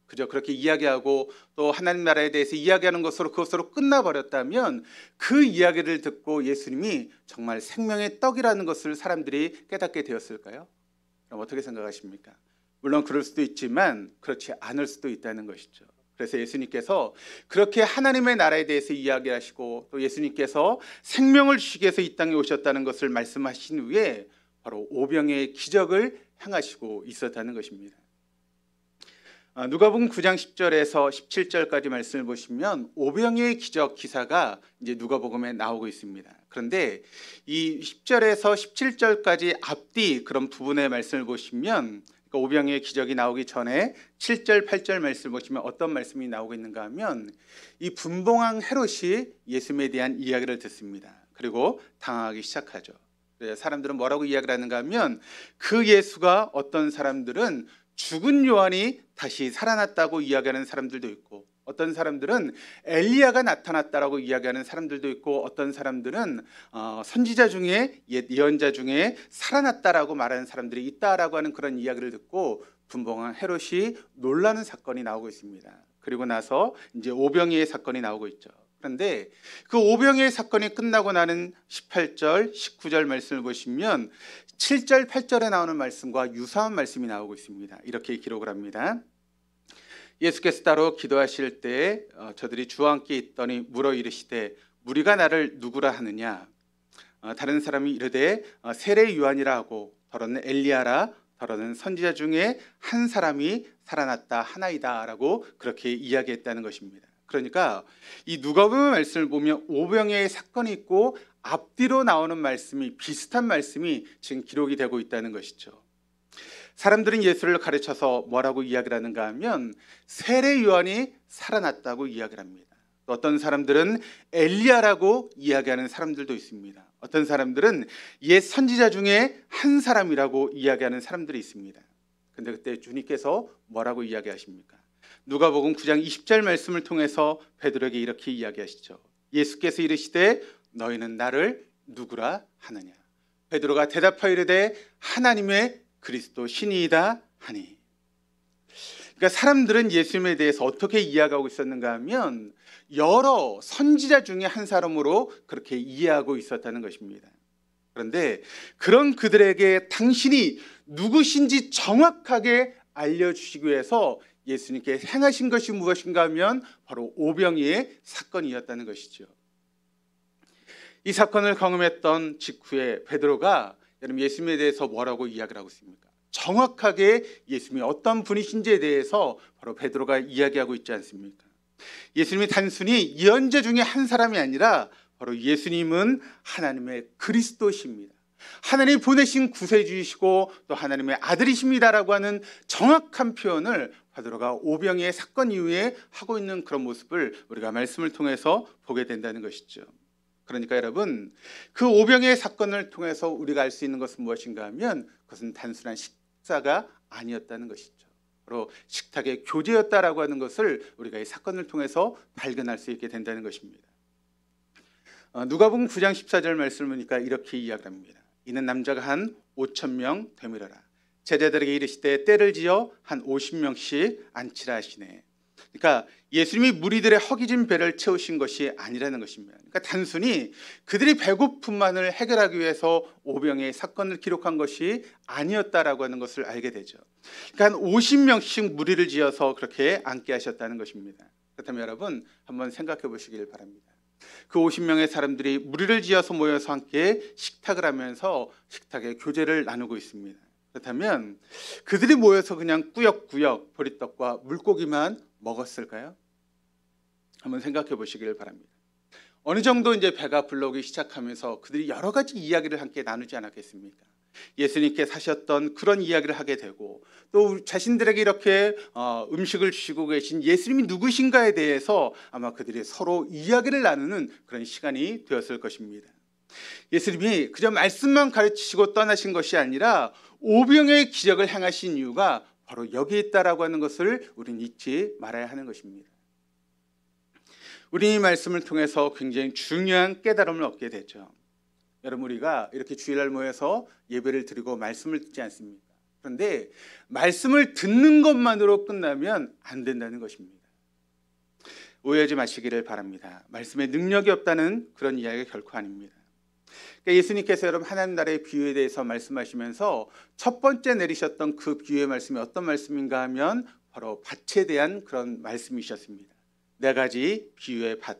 그저 그렇게 이야기하고 또 하나님 나라에 대해서 이야기하는 것으로 그것으로 끝나버렸다면 그 이야기를 듣고 예수님이 정말 생명의 떡이라는 것을 사람들이 깨닫게 되었을까요? 그럼 어떻게 생각하십니까? 물론 그럴 수도 있지만 그렇지 않을 수도 있다는 것이죠. 그래서 예수님께서 그렇게 하나님의 나라에 대해서 이야기하시고 또 예수님께서 생명을 주시기 위해서 이 땅에 오셨다는 것을 말씀하신 후에 바로 오병이의 기적을 행하시고 있었다는 것입니다. 누가복음 9장 10절에서 17절까지 말씀을 보시면 오병이의 기적 기사가 이제 누가복음에 나오고 있습니다. 그런데 이 10절에서 17절까지 앞뒤 그런 부분의 말씀을 보시면 오병이의 기적이 나오기 전에 7절, 8절 말씀을 보시면 어떤 말씀이 나오고 있는가 하면 이 분봉왕 헤롯이 예수님에 대한 이야기를 듣습니다. 그리고 당황하기 시작하죠. 사람들은 뭐라고 이야기를 하는가 하면 그 예수가 어떤 사람들은 죽은 요한이 다시 살아났다고 이야기하는 사람들도 있고 어떤 사람들은 엘리야가 나타났다라고 이야기하는 사람들도 있고 어떤 사람들은 선지자 중에 옛 예언자 중에 살아났다라고 말하는 사람들이 있다라고 하는 그런 이야기를 듣고 분봉한 헤롯이 놀라는 사건이 나오고 있습니다. 그리고 나서 이제 오병이의 사건이 나오고 있죠. 그런데 그 오병이의 사건이 끝나고 나는 18절, 19절 말씀을 보시면 7절, 8절에 나오는 말씀과 유사한 말씀이 나오고 있습니다. 이렇게 기록을 합니다. 예수께서 따로 기도하실 때 저들이 주와 함께 있더니 물어 이르시되 무리가 나를 누구라 하느냐. 다른 사람이 이르되 세례 요한이라 하고 더러는 엘리야라 더러는 선지자 중에 한 사람이 살아났다 하나이다 라고 그렇게 이야기했다는 것입니다. 그러니까 이 누가복음 말씀을 보면 오병이의 사건이 있고 앞뒤로 나오는 말씀이 비슷한 말씀이 지금 기록이 되고 있다는 것이죠. 사람들은 예수를 가르쳐서 뭐라고 이야기를 하는가 하면 세례 요한이 살아났다고 이야기를 합니다. 또 어떤 사람들은 엘리야라고 이야기하는 사람들도 있습니다. 어떤 사람들은 옛 선지자 중에 한 사람이라고 이야기하는 사람들이 있습니다. 근데 그때 주님께서 뭐라고 이야기하십니까? 누가복음 9장 20절 말씀을 통해서 베드로에게 이렇게 이야기하시죠. 예수께서 이르시되 너희는 나를 누구라 하느냐. 베드로가 대답하여 이르되 하나님의 그리스도 신이이다 하니. 그러니까 사람들은 예수님에 대해서 어떻게 이해하고 있었는가 하면 여러 선지자 중에 한 사람으로 그렇게 이해하고 있었다는 것입니다. 그런데 그런 그들에게 당신이 누구신지 정확하게 알려주시기 위해서 예수님께 행하신 것이 무엇인가 하면 바로 오병이의 사건이었다는 것이죠. 이 사건을 경험했던 직후에 베드로가 여러분 예수님에 대해서 뭐라고 이야기를 하고 있습니까? 정확하게 예수님이 어떤 분이신지에 대해서 바로 베드로가 이야기하고 있지 않습니까? 예수님이 단순히 예언자 중에 한 사람이 아니라 바로 예수님은 하나님의 그리스도십니다. 하나님이 보내신 구세주이시고 또 하나님의 아들이십니다라고 하는 정확한 표현을 베드로가 오병이의 사건 이후에 하고 있는 그런 모습을 우리가 말씀을 통해서 보게 된다는 것이죠. 그러니까 여러분 그 오병이의 사건을 통해서 우리가 알 수 있는 것은 무엇인가 하면 그것은 단순한 식사가 아니었다는 것이죠. 바로 식탁의 교제였다라고 하는 것을 우리가 이 사건을 통해서 발견할 수 있게 된다는 것입니다. 누가복음 9장 14절 말씀을 보니까 이렇게 이야기합니다. 이는 남자가 한 5,000명 되밀어라. 제자들에게 이르시되 때를 지어 한 50명씩 앉히라 하시네. 그러니까 예수님이 무리들의 허기진 배를 채우신 것이 아니라는 것입니다. 그러니까 단순히 그들이 배고픔만을 해결하기 위해서 오병이의 사건을 기록한 것이 아니었다라고 하는 것을 알게 되죠. 그러니까 한 50명씩 무리를 지어서 그렇게 앉게 하셨다는 것입니다. 그렇다면 여러분 한번 생각해 보시길 바랍니다. 그 50명의 사람들이 무리를 지어서 모여서 함께 식탁을 하면서 식탁의 교제를 나누고 있습니다. 그렇다면 그들이 모여서 그냥 꾸역꾸역 보리떡과 물고기만 먹었을까요? 한번 생각해 보시길 바랍니다. 어느 정도 이제 배가 불러오기 시작하면서 그들이 여러 가지 이야기를 함께 나누지 않았겠습니까? 예수님께 사셨던 그런 이야기를 하게 되고 또 자신들에게 이렇게 음식을 주시고 계신 예수님이 누구신가에 대해서 아마 그들이 서로 이야기를 나누는 그런 시간이 되었을 것입니다. 예수님이 그저 말씀만 가르치시고 떠나신 것이 아니라 오병이의 기적을 행하신 이유가 바로 여기에 있다라고 하는 것을 우리는 잊지 말아야 하는 것입니다. 우리 이 말씀을 통해서 굉장히 중요한 깨달음을 얻게 되죠. 여러분 우리가 이렇게 주일날 모여서 예배를 드리고 말씀을 듣지 않습니까? 그런데 말씀을 듣는 것만으로 끝나면 안 된다는 것입니다. 오해하지 마시기를 바랍니다. 말씀에 능력이 없다는 그런 이야기가 결코 아닙니다. 그러니까 예수님께서 여러분 하나님 나라의 비유에 대해서 말씀하시면서 첫 번째 내리셨던 그 비유의 말씀이 어떤 말씀인가 하면 바로 밭에 대한 그런 말씀이셨습니다. 4가지 비유의 밭.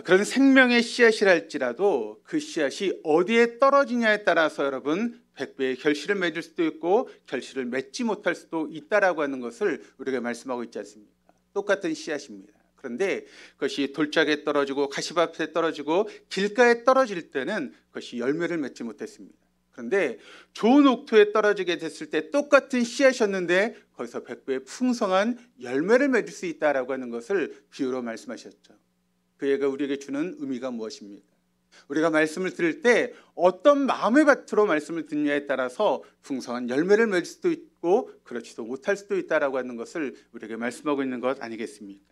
그런 생명의 씨앗이랄지라도 그 씨앗이 어디에 떨어지냐에 따라서 여러분 100배의 결실을 맺을 수도 있고 결실을 맺지 못할 수도 있다라고 하는 것을 우리가 말씀하고 있지 않습니까? 똑같은 씨앗입니다. 그런데 그것이 돌짝에 떨어지고 가시밭에 떨어지고 길가에 떨어질 때는 그것이 열매를 맺지 못했습니다. 그런데 좋은 옥토에 떨어지게 됐을 때 똑같은 씨앗이었는데 거기서 100배의 풍성한 열매를 맺을 수 있다라고 하는 것을 비유로 말씀하셨죠. 그 얘가 우리에게 주는 의미가 무엇입니까? 우리가 말씀을 들을 때 어떤 마음의 밭으로 말씀을 듣느냐에 따라서 풍성한 열매를 맺을 수도 있고 그렇지도 못할 수도 있다라고 하는 것을 우리에게 말씀하고 있는 것 아니겠습니까?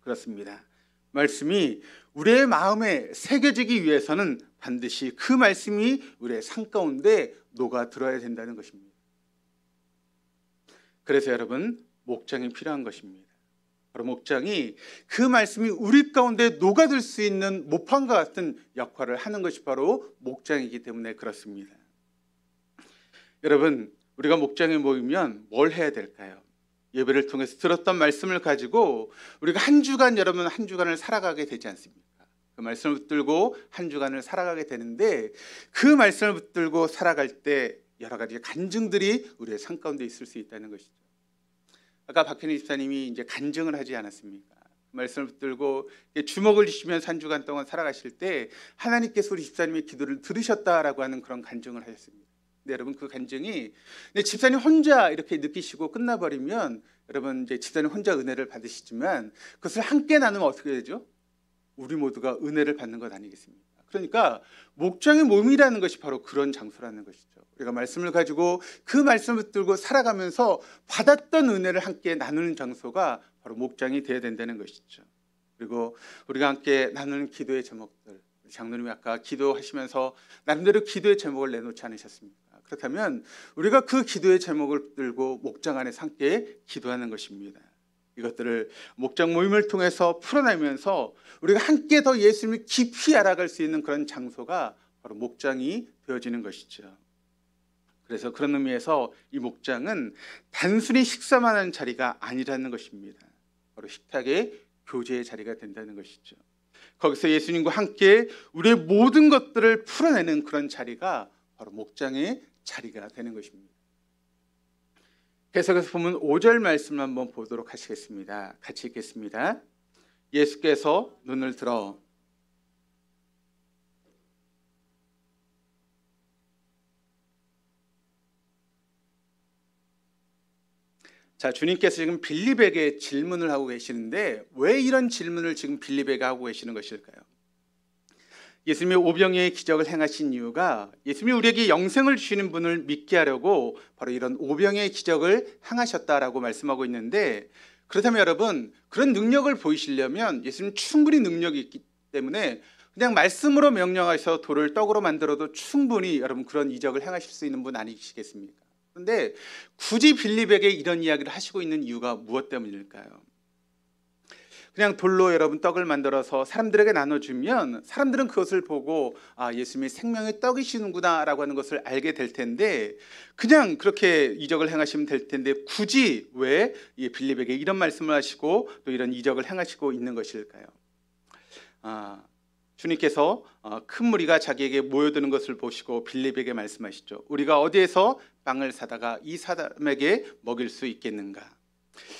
그렇습니다. 말씀이 우리의 마음에 새겨지기 위해서는 반드시 그 말씀이 우리의 삶 가운데 녹아들어야 된다는 것입니다. 그래서 여러분, 목장이 필요한 것입니다. 바로 목장이 그 말씀이 우리 가운데 녹아들 수 있는 모판과 같은 역할을 하는 것이 바로 목장이기 때문에 그렇습니다. 여러분, 우리가 목장에 모이면 뭘 해야 될까요? 예배를 통해서 들었던 말씀을 가지고 우리가 한 주간, 여러분 한 주간을 살아가게 되지 않습니까? 그 말씀을 붙들고 한 주간을 살아가게 되는데 그 말씀을 붙들고 살아갈 때 여러 가지 간증들이 우리의 삶 가운데 있을 수 있다는 것이죠. 아까 박현희 집사님이 이제 간증을 하지 않았습니까? 말씀을 붙들고 주먹을 쥐시면서 한 주간 동안 살아가실 때 하나님께서 우리 집사님의 기도를 들으셨다라고 하는 그런 간증을 하셨습니다. 근데 여러분, 그 간증이 집사님 혼자 이렇게 느끼시고 끝나버리면 여러분 이제 집사님 혼자 은혜를 받으시지만 그것을 함께 나누면 어떻게 되죠? 우리 모두가 은혜를 받는 것 아니겠습니까? 그러니까 목장의 몸이라는 것이 바로 그런 장소라는 것이죠. 우리가 말씀을 가지고 그 말씀을 붙들고 살아가면서 받았던 은혜를 함께 나누는 장소가 바로 목장이 되어야 된다는 것이죠. 그리고 우리가 함께 나누는 기도의 제목들, 장로님이 아까 기도하시면서 나름대로 기도의 제목을 내놓지 않으셨습니까? 그렇다면 우리가 그 기도의 제목을 들고 목장 안에서 함께 기도하는 것입니다. 이것들을 목장 모임을 통해서 풀어내면서 우리가 함께 더 예수님을 깊이 알아갈 수 있는 그런 장소가 바로 목장이 되어지는 것이죠. 그래서 그런 의미에서 이 목장은 단순히 식사만 하는 자리가 아니라는 것입니다. 바로 식탁의 교제의 자리가 된다는 것이죠. 거기서 예수님과 함께 우리의 모든 것들을 풀어내는 그런 자리가 바로 목장의 자리가 되는 것입니다. 계속해서 보면 5절 말씀을 한번 보도록 하시겠습니다. 같이 읽겠습니다. 예수께서 눈을 들어 주님께서 지금 빌립에게 질문을 하고 계시는데 왜 이런 질문을 지금 빌립에게 하고 계시는 것일까요? 예수님이 오병이의 기적을 행하신 이유가 예수님이 우리에게 영생을 주시는 분을 믿게 하려고 바로 이런 오병이의 기적을 행하셨다라고 말씀하고 있는데, 그렇다면 여러분, 그런 능력을 보이시려면 예수님 충분히 능력이 있기 때문에 그냥 말씀으로 명령하셔서 돌을 떡으로 만들어도 충분히 여러분 그런 이적을 행하실 수 있는 분 아니시겠습니까? 그런데 굳이 빌립에게 이런 이야기를 하시고 있는 이유가 무엇 때문일까요? 그냥 돌로 여러분 떡을 만들어서 사람들에게 나눠주면 사람들은 그것을 보고 예수님이 생명의 떡이시는구나 라고 하는 것을 알게 될 텐데, 그냥 그렇게 이적을 행하시면 될 텐데 굳이 왜 빌립에게 이런 말씀을 하시고 또 이런 이적을 행하시고 있는 것일까요? 주님께서 큰 무리가 자기에게 모여드는 것을 보시고 빌립에게 말씀하시죠. 우리가 어디에서 빵을 사다가 이 사람에게 먹일 수 있겠는가?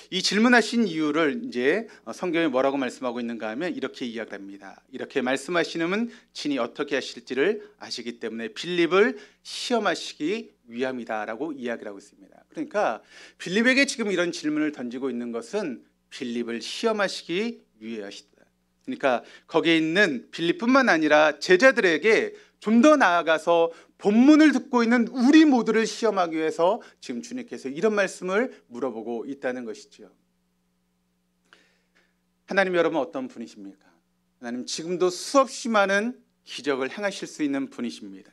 이 질문하신 이유를 이제 성경에 뭐라고 말씀하고 있는가 하면 이렇게 이야기합니다. 이렇게 말씀하시는 분 친히 어떻게 하실지를 아시기 때문에 빌립을 시험하시기 위함이다라고 이야기를 하고 있습니다. 그러니까 빌립에게 지금 이런 질문을 던지고 있는 것은 빌립을 시험하시기 위하시다. 그러니까 거기에 있는 빌립뿐만 아니라 제자들에게 좀 더 나아가서 본문을 듣고 있는 우리 모두를 시험하기 위해서 지금 주님께서 이런 말씀을 물어보고 있다는 것이죠. 하나님 여러분 어떤 분이십니까? 하나님 지금도 수없이 많은 기적을 행하실 수 있는 분이십니다.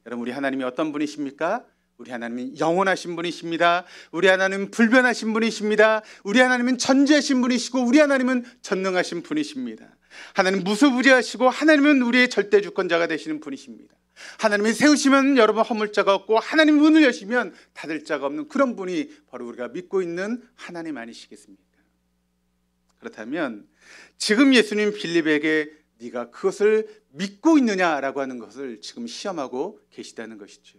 여러분, 우리 하나님이 어떤 분이십니까? 우리 하나님은 영원하신 분이십니다. 우리 하나님은 불변하신 분이십니다. 우리 하나님은 전지하신 분이시고 우리 하나님은 전능하신 분이십니다. 하나님 무소부지하시고 하나님은 우리의 절대 주권자가 되시는 분이십니다. 하나님이 세우시면 여러분 허물 자가 없고 하나님 문을 여시면 닫을 자가 없는 그런 분이 바로 우리가 믿고 있는 하나님 아니시겠습니까? 그렇다면 지금 예수님 빌립에게 네가 그것을 믿고 있느냐라고 하는 것을 지금 시험하고 계시다는 것이죠.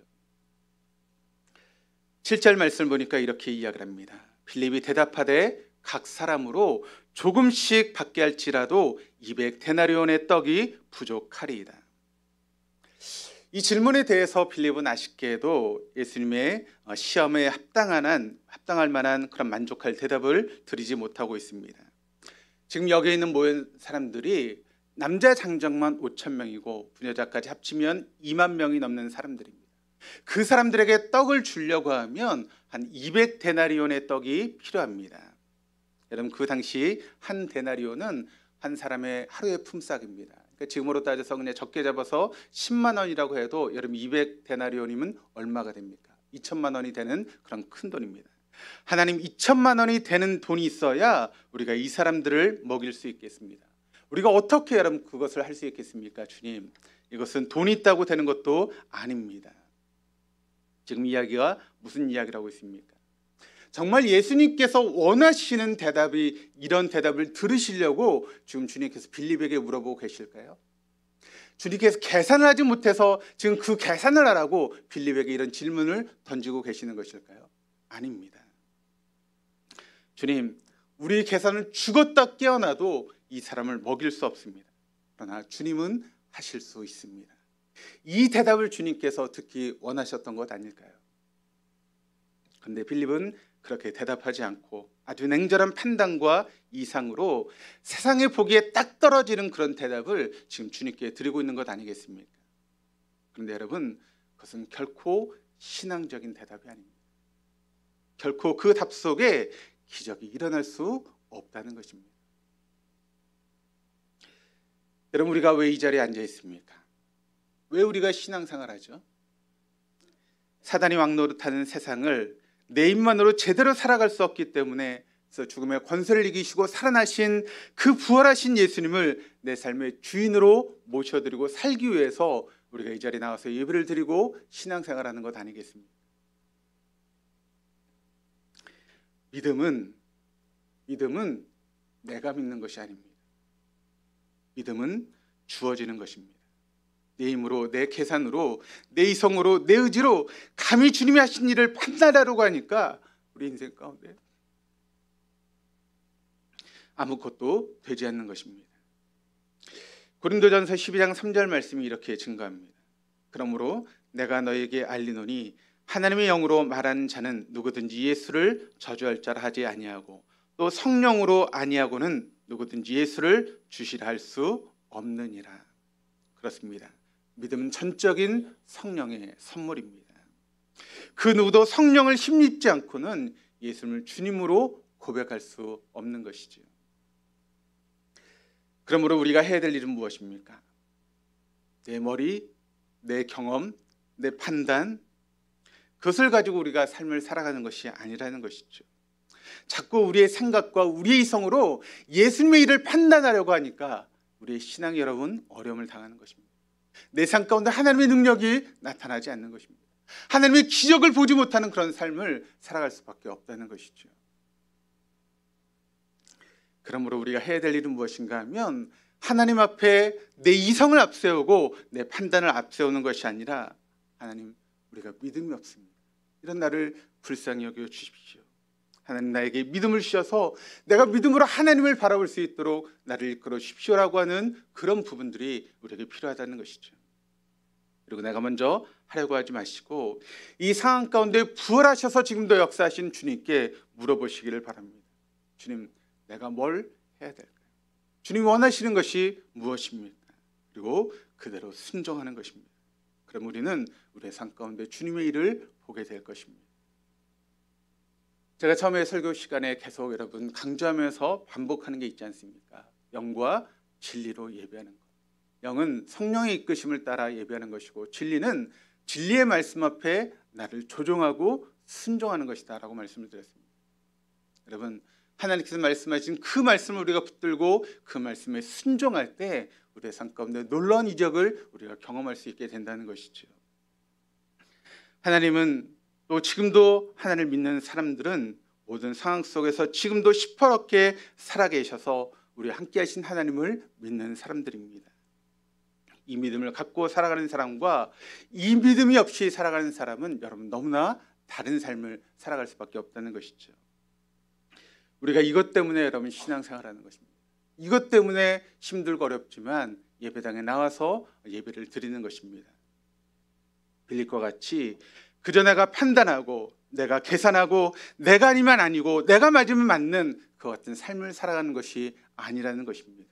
7절 말씀을 보니까 이렇게 이야기를 합니다. 빌립이 대답하되 각 사람으로 조금씩 받게 할지라도 200데나리온의 떡이 부족하리이다. 이 질문에 대해서 빌립은 아쉽게도 예수님의 시험에 합당할 만한 그런 만족할 대답을 드리지 못하고 있습니다. 지금 여기에 있는 모든 사람들이 남자 장정만 5,000명이고 부녀자까지 합치면 2만 명이 넘는 사람들입니다. 그 사람들에게 떡을 주려고 하면 한 200데나리온의 떡이 필요합니다. 여러분, 그 당시 한 데나리온은 한 사람의 하루의 품삯입니다. 그러니까 지금으로 따져서 그냥 적게 잡아서 10만 원이라고 해도 여러분 200데나리온이면 얼마가 됩니까? 2천만 원이 되는 그런 큰 돈입니다. 하나님, 2천만 원이 되는 돈이 있어야 우리가 이 사람들을 먹일 수 있겠습니다. 우리가 어떻게 여러분 그것을 할 수 있겠습니까? 주님, 이것은 돈이 있다고 되는 것도 아닙니다. 지금 이야기가 무슨 이야기라고 있습니까? 정말 예수님께서 원하시는 대답이 이런 대답을 들으시려고 지금 주님께서 빌립에게 물어보고 계실까요? 주님께서 계산을 하지 못해서 지금 그 계산을 하라고 빌립에게 이런 질문을 던지고 계시는 것일까요? 아닙니다. 주님, 우리 계산을 죽었다 깨어나도 이 사람을 먹일 수 없습니다. 그러나 주님은 하실 수 있습니다. 이 대답을 주님께서 듣기 원하셨던 것 아닐까요? 그런데 빌립은 그렇게 대답하지 않고 아주 냉철한 판단과 이상으로 세상에 보기에 딱 떨어지는 그런 대답을 지금 주님께 드리고 있는 것 아니겠습니까? 그런데 여러분, 그것은 결코 신앙적인 대답이 아닙니다. 결코 그 답 속에 기적이 일어날 수 없다는 것입니다. 여러분, 우리가 왜 이 자리에 앉아 있습니까? 왜 우리가 신앙생활을 하죠? 사단이 왕노릇하는 세상을 내 힘만으로 제대로 살아갈 수 없기 때문에, 그래서 죽음의 권세를 이기시고 살아나신 그 부활하신 예수님을 내 삶의 주인으로 모셔드리고 살기 위해서 우리가 이 자리에 나와서 예배를 드리고 신앙생활하는 것 아니겠습니까? 믿음은 내가 믿는 것이 아닙니다. 믿음은 주어지는 것입니다. 내 힘으로, 내 계산으로, 내 이성으로, 내 의지로 감히 주님이 하신 일을 판단하려고 하니까 우리 인생 가운데 아무것도 되지 않는 것입니다. 고린도전서 12장 3절 말씀이 이렇게 증거합니다. 그러므로 내가 너에게 알리노니 하나님의 영으로 말하는 자는 누구든지 예수를 저주할 자라 하지 아니하고 또 성령으로 아니하고는 누구든지 예수를 주시라 할 수 없느니라. 그렇습니다. 믿음은 전적인 성령의 선물입니다. 그 누구도 성령을 힘입지 않고는 예수님을 주님으로 고백할 수 없는 것이죠. 그러므로 우리가 해야 될 일은 무엇입니까? 내 머리, 내 경험, 내 판단, 그것을 가지고 우리가 삶을 살아가는 것이 아니라는 것이죠. 자꾸 우리의 생각과 우리의 이성으로 예수님의 일을 판단하려고 하니까 우리의 신앙이 여러분 어려움을 당하는 것입니다. 내 삶 가운데 하나님의 능력이 나타나지 않는 것입니다. 하나님의 기적을 보지 못하는 그런 삶을 살아갈 수밖에 없다는 것이죠. 그러므로 우리가 해야 될 일은 무엇인가 하면 하나님 앞에 내 이성을 앞세우고 내 판단을 앞세우는 것이 아니라, 하나님, 우리가 믿음이 없습니다. 이런 나를 불쌍히 여겨 주십시오. 하나님, 나에게 믿음을 주셔서 내가 믿음으로 하나님을 바라볼 수 있도록 나를 이끌어 주십시오라고 하는 그런 부분들이 우리에게 필요하다는 것이죠. 그리고 내가 먼저 하려고 하지 마시고 이 상황 가운데 부활하셔서 지금도 역사하신 주님께 물어보시기를 바랍니다. 주님, 내가 뭘 해야 될까요? 주님이 원하시는 것이 무엇입니까? 그리고 그대로 순종하는 것입니다. 그럼 우리는 우리의 삶 가운데 주님의 일을 보게 될 것입니다. 제가 처음에 설교 시간에 계속 여러분 강조하면서 반복하는 게 있지 않습니까? 영과 진리로 예배하는 것. 영은 성령의 이끄심을 따라 예배하는 것이고, 진리는 진리의 말씀 앞에 나를 조종하고 순종하는 것이다 라고 말씀을 드렸습니다. 여러분, 하나님께서 말씀하신 그 말씀을 우리가 붙들고 그 말씀에 순종할 때 우리의 삶 가운데 놀라운 이적을 우리가 경험할 수 있게 된다는 것이죠. 하나님은 또 지금도 하나님을 믿는 사람들은 모든 상황 속에서 지금도 시퍼렇게 살아계셔서 우리 함께 하신 하나님을 믿는 사람들입니다. 이 믿음을 갖고 살아가는 사람과 이 믿음이 없이 살아가는 사람은 여러분 너무나 다른 삶을 살아갈 수밖에 없다는 것이죠. 우리가 이것 때문에 여러분 신앙생활하는 것입니다. 이것 때문에 힘들고 어렵지만 예배당에 나와서 예배를 드리는 것입니다. 빌립과 같이 그저 내가 판단하고 내가 계산하고 내가 아니면 아니고 내가 맞으면 맞는 그 같은 삶을 살아가는 것이 아니라는 것입니다.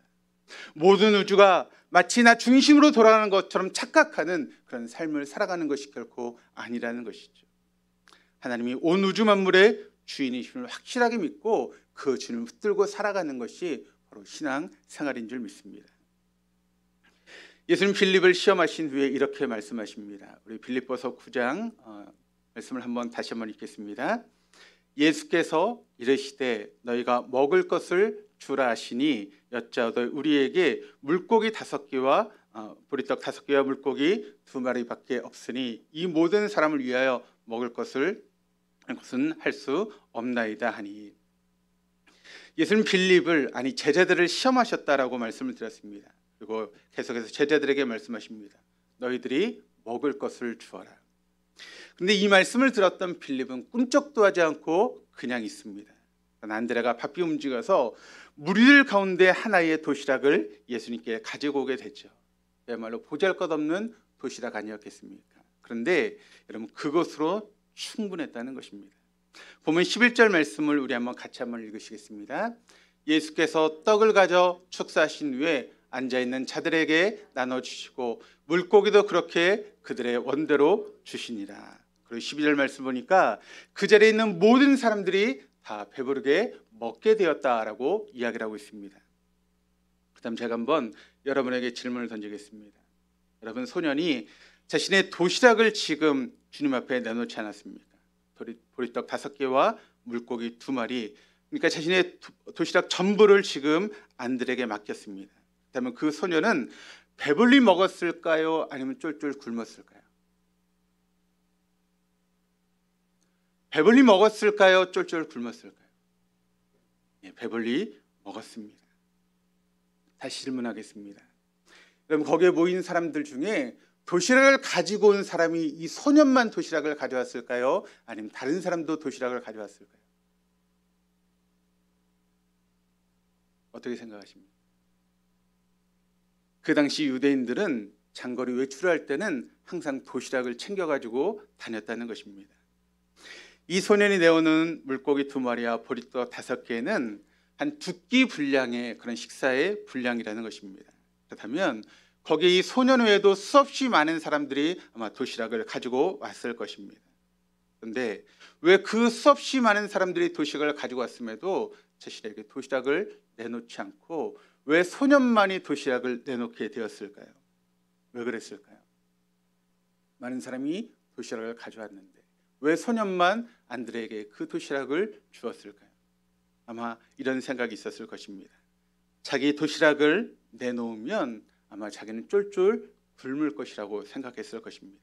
모든 우주가 마치 나 중심으로 돌아가는 것처럼 착각하는 그런 삶을 살아가는 것이 결코 아니라는 것이죠. 하나님이 온 우주 만물의 주인이심을 확실하게 믿고 그 주님을 붙들고 살아가는 것이 바로 신앙 생활인 줄 믿습니다. 예수님 빌립을 시험하신 후에 이렇게 말씀하십니다. 우리 빌립보서 9장 말씀을 다시 한번 읽겠습니다. 예수께서 이르시되 너희가 먹을 것을 주라 하시니 여짜오되 우리에게 물고기 5개와 보리떡 5개와 물고기 2마리밖에 없으니 이 모든 사람을 위하여 먹을 것은 할 수 없나이다 하니. 예수님 빌립을 제자들을 시험하셨다라고 말씀을 드렸습니다. 그리고 계속해서 제자들에게 말씀하십니다. 너희들이 먹을 것을 주어라. 그런데 이 말씀을 들었던 빌립은 꿈쩍도 하지 않고 그냥 있습니다. 안드레가 바삐 움직여서 무리들 가운데 하나의 도시락을 예수님께 가지고 오게 되죠. 그야말로 보잘것없는 도시락 아니었겠습니까? 그런데 여러분 그것으로 충분했다는 것입니다. 보면 11절 말씀을 우리 같이 한번 읽으시겠습니다. 예수께서 떡을 가져 축사하신 후에 앉아있는 자들에게 나눠주시고 물고기도 그렇게 그들의 원대로 주시니라. 그리고 12절 말씀 보니까 그 자리에 있는 모든 사람들이 다 배부르게 먹게 되었다라고 이야기를 하고 있습니다. 그 다음 제가 한번 여러분에게 질문을 던지겠습니다. 여러분 소년이 자신의 도시락을 지금 주님 앞에 내놓지 않았습니까? 보리떡 5개와 물고기 2마리, 그러니까 자신의 도시락 전부를 지금 안드레에게 맡겼습니다. 그렇다면 그 소년은 배불리 먹었을까요? 아니면 쫄쫄 굶었을까요? 배불리 먹었을까요? 쫄쫄 굶었을까요? 배불리 먹었습니다. 다시 질문하겠습니다. 여러분 거기에 모인 사람들 중에 도시락을 가지고 온 사람이 이 소년만 도시락을 가져왔을까요? 아니면 다른 사람도 도시락을 가져왔을까요? 어떻게 생각하십니까? 그 당시 유대인들은 장거리 외출을 할 때는 항상 도시락을 챙겨가지고 다녔다는 것입니다. 이 소년이 내오는 물고기 2마리와 보리떡 5개는 한 2끼 분량의 그런 식사의 분량이라는 것입니다. 그렇다면 거기에 이 소년 외에도 수없이 많은 사람들이 아마 도시락을 가지고 왔을 것입니다. 그런데 왜 그 수없이 많은 사람들이 도시락을 가지고 왔음에도 자신에게 도시락을 내놓지 않고 왜 소년만이 도시락을 내놓게 되었을까요? 왜 그랬을까요? 많은 사람이 도시락을 가져왔는데 왜 소년만 안드레에게 그 도시락을 주었을까요? 아마 이런 생각이 있었을 것입니다. 자기 도시락을 내놓으면 아마 자기는 쫄쫄 굶을 것이라고 생각했을 것입니다.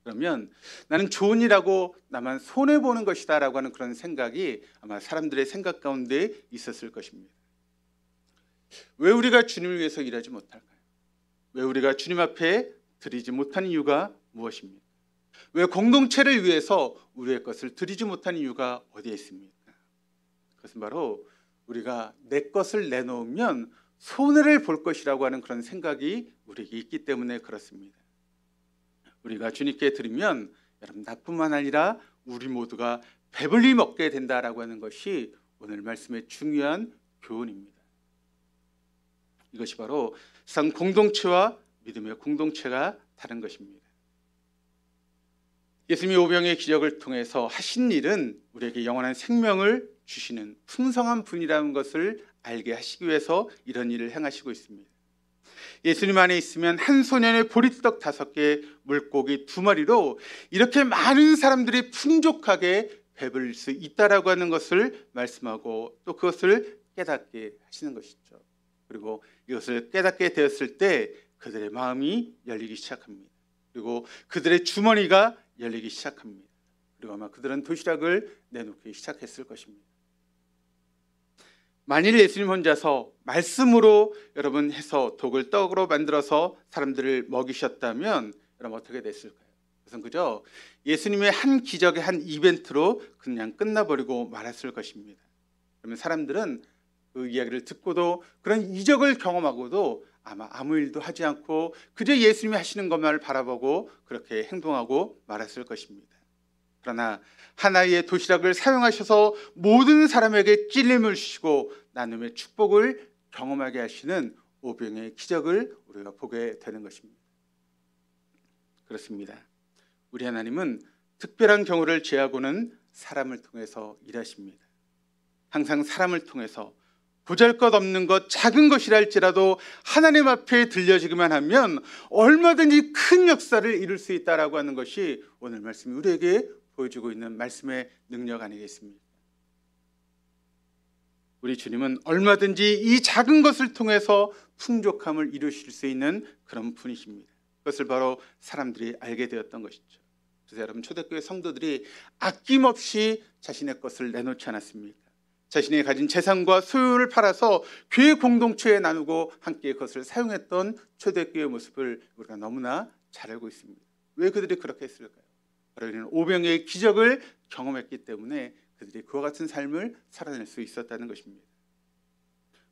그러면 나는 좋은 일하고 나만 손해보는 것이다 라고 하는 그런 생각이 아마 사람들의 생각 가운데 있었을 것입니다. 왜 우리가 주님을 위해서 일하지 못할까요? 왜 우리가 주님 앞에 드리지 못한 이유가 무엇입니까? 왜 공동체를 위해서 우리의 것을 드리지 못한 이유가 어디에 있습니까? 그것은 바로 우리가 내 것을 내놓으면 손해를 볼 것이라고 하는 그런 생각이 우리에게 있기 때문에 그렇습니다. 우리가 주님께 드리면 여러분 나뿐만 아니라 우리 모두가 배불리 먹게 된다라고 하는 것이 오늘 말씀의 중요한 교훈입니다. 이것이 바로 상 공동체와 믿음의 공동체가 다른 것입니다. 예수님이 오병의 기적을 통해서 하신 일은 우리에게 영원한 생명을 주시는 풍성한 분이라는 것을 알게 하시기 위해서 이런 일을 행하시고 있습니다. 예수님 안에 있으면 한 소년의 보리떡 5개, 물고기 2마리로 이렇게 많은 사람들이 풍족하게 배불릴 수 있다라고 하는 것을 말씀하고 또 그것을 깨닫게 하시는 것이죠. 그리고 이것을 깨닫게 되었을 때 그들의 마음이 열리기 시작합니다. 그리고 그들의 주머니가 열리기 시작합니다. 그리고 아마 그들은 도시락을 내놓기 시작했을 것입니다. 만일 예수님 혼자서 말씀으로 여러분 해서 독을 떡으로 만들어서 사람들을 먹이셨다면 여러분 어떻게 됐을까요? 그것은 그저 예수님의 한 기적의 한 이벤트로 그냥 끝나버리고 말았을 것입니다. 그러면 사람들은 그 이야기를 듣고도 그런 이적을 경험하고도 아마 아무 일도 하지 않고 그저 예수님이 하시는 것만을 바라보고 그렇게 행동하고 말았을 것입니다. 그러나 하나의 도시락을 사용하셔서 모든 사람에게 찔림을 주시고 나눔의 축복을 경험하게 하시는 오병의 기적을 우리가 보게 되는 것입니다. 그렇습니다. 우리 하나님은 특별한 경우를 제하고는 사람을 통해서 일하십니다. 항상 사람을 통해서 보잘것없는 것, 작은 것이라 할지라도 하나님 앞에 들려지기만 하면 얼마든지 큰 역사를 이룰 수 있다라고 하는 것이 오늘 말씀이 우리에게 보여주고 있는 말씀의 능력 아니겠습니까? 우리 주님은 얼마든지 이 작은 것을 통해서 풍족함을 이루실 수 있는 그런 분이십니다. 그것을 바로 사람들이 알게 되었던 것이죠. 그래서 여러분, 초대교회 성도들이 아낌없이 자신의 것을 내놓지 않았습니까? 자신이 가진 재산과 소유를 팔아서 교회 공동체에 나누고 함께 그것을 사용했던 초대교회의 모습을 우리가 너무나 잘 알고 있습니다. 왜 그들이 그렇게 했을까요? 바로 이는 오병의 기적을 경험했기 때문에 그들이 그와 같은 삶을 살아낼 수 있었다는 것입니다.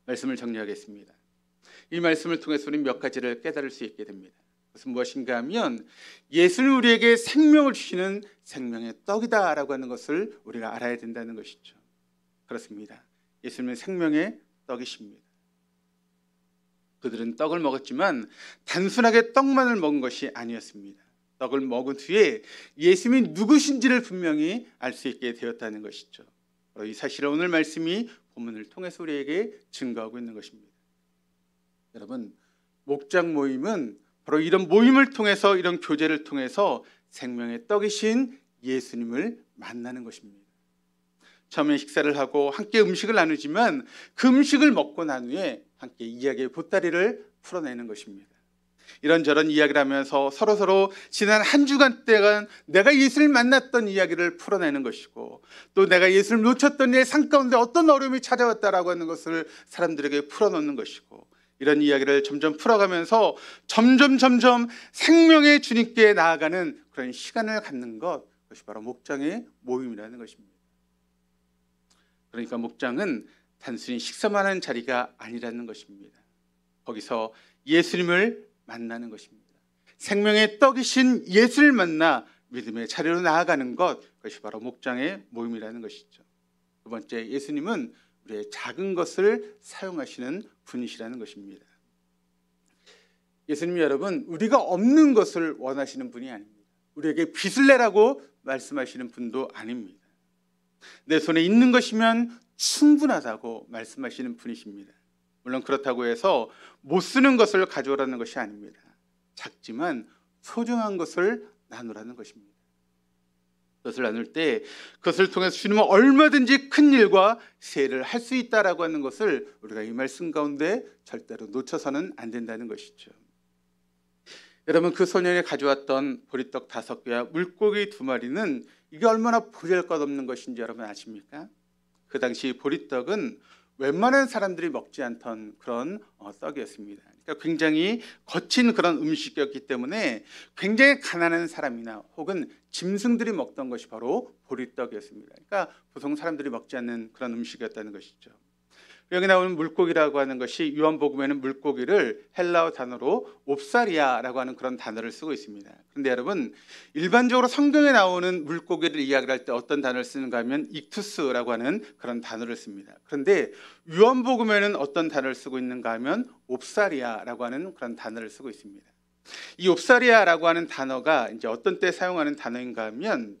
말씀을 정리하겠습니다. 이 말씀을 통해서 우리는 몇 가지를 깨달을 수 있게 됩니다. 그것은 무엇인가 하면 예수는 우리에게 생명을 주시는 생명의 떡이다라고 하는 것을 우리가 알아야 된다는 것이죠. 그렇습니다. 예수님은 생명의 떡이십니다. 그들은 떡을 먹었지만 단순하게 떡만을 먹은 것이 아니었습니다. 떡을 먹은 뒤에 예수님이 누구신지를 분명히 알 수 있게 되었다는 것이죠. 바로 이 사실을 오늘 말씀이 본문을 통해서 우리에게 증거하고 있는 것입니다. 여러분, 목장 모임은 바로 이런 모임을 통해서, 이런 교제를 통해서 생명의 떡이신 예수님을 만나는 것입니다. 처음에 식사를 하고 함께 음식을 나누지만 그 음식을 먹고 난 후에 함께 이야기의 보따리를 풀어내는 것입니다. 이런저런 이야기를 하면서 서로서로 지난 한 주간 동안 내가 예수를 만났던 이야기를 풀어내는 것이고, 또 내가 예수를 놓쳤던 내 삶 가운데 어떤 어려움이 찾아왔다라고 하는 것을 사람들에게 풀어놓는 것이고, 이런 이야기를 점점 풀어가면서 점점 생명의 주님께 나아가는 그런 시간을 갖는 것, 그것이 바로 목장의 모임이라는 것입니다. 그러니까 목장은 단순히 식사만 하는 자리가 아니라는 것입니다. 거기서 예수님을 만나는 것입니다. 생명의 떡이신 예수를 만나 믿음의 자리로 나아가는 것, 그것이 바로 목장의 모임이라는 것이죠. 두 번째, 예수님은 우리의 작은 것을 사용하시는 분이시라는 것입니다. 예수님이 여러분, 우리가 없는 것을 원하시는 분이 아닙니다. 우리에게 빚을 내라고 말씀하시는 분도 아닙니다. 내 손에 있는 것이면 충분하다고 말씀하시는 분이십니다. 물론 그렇다고 해서 못 쓰는 것을 가져오라는 것이 아닙니다. 작지만 소중한 것을 나누라는 것입니다. 그것을 나눌 때 그것을 통해서 주님은 얼마든지 큰 일과 세일을 할 수 있다라고 하는 것을 우리가 이 말씀 가운데 절대로 놓쳐서는 안 된다는 것이죠. 여러분, 그 소년이 가져왔던 보리떡 5개와 물고기 2마리는 이게 얼마나 보잘것없는 것인지 여러분 아십니까? 그 당시 보리떡은 웬만한 사람들이 먹지 않던 그런 떡이었습니다. 그러니까 굉장히 거친 그런 음식이었기 때문에 굉장히 가난한 사람이나 혹은 짐승들이 먹던 것이 바로 보리떡이었습니다. 그러니까 보통 사람들이 먹지 않는 그런 음식이었다는 것이죠. 여기 나오는 물고기라고 하는 것이 요한복음에는 물고기를 헬라어 단어로 옵사리아라고 하는 그런 단어를 쓰고 있습니다. 그런데 여러분, 일반적으로 성경에 나오는 물고기를 이야기를 할 때 어떤 단어를 쓰는가 하면 익투스라고 하는 그런 단어를 씁니다. 그런데 요한복음에는 어떤 단어를 쓰고 있는가 하면 옵사리아라고 하는 그런 단어를 쓰고 있습니다. 이 옵사리아라고 하는 단어가 이제 어떤 때 사용하는 단어인가 하면,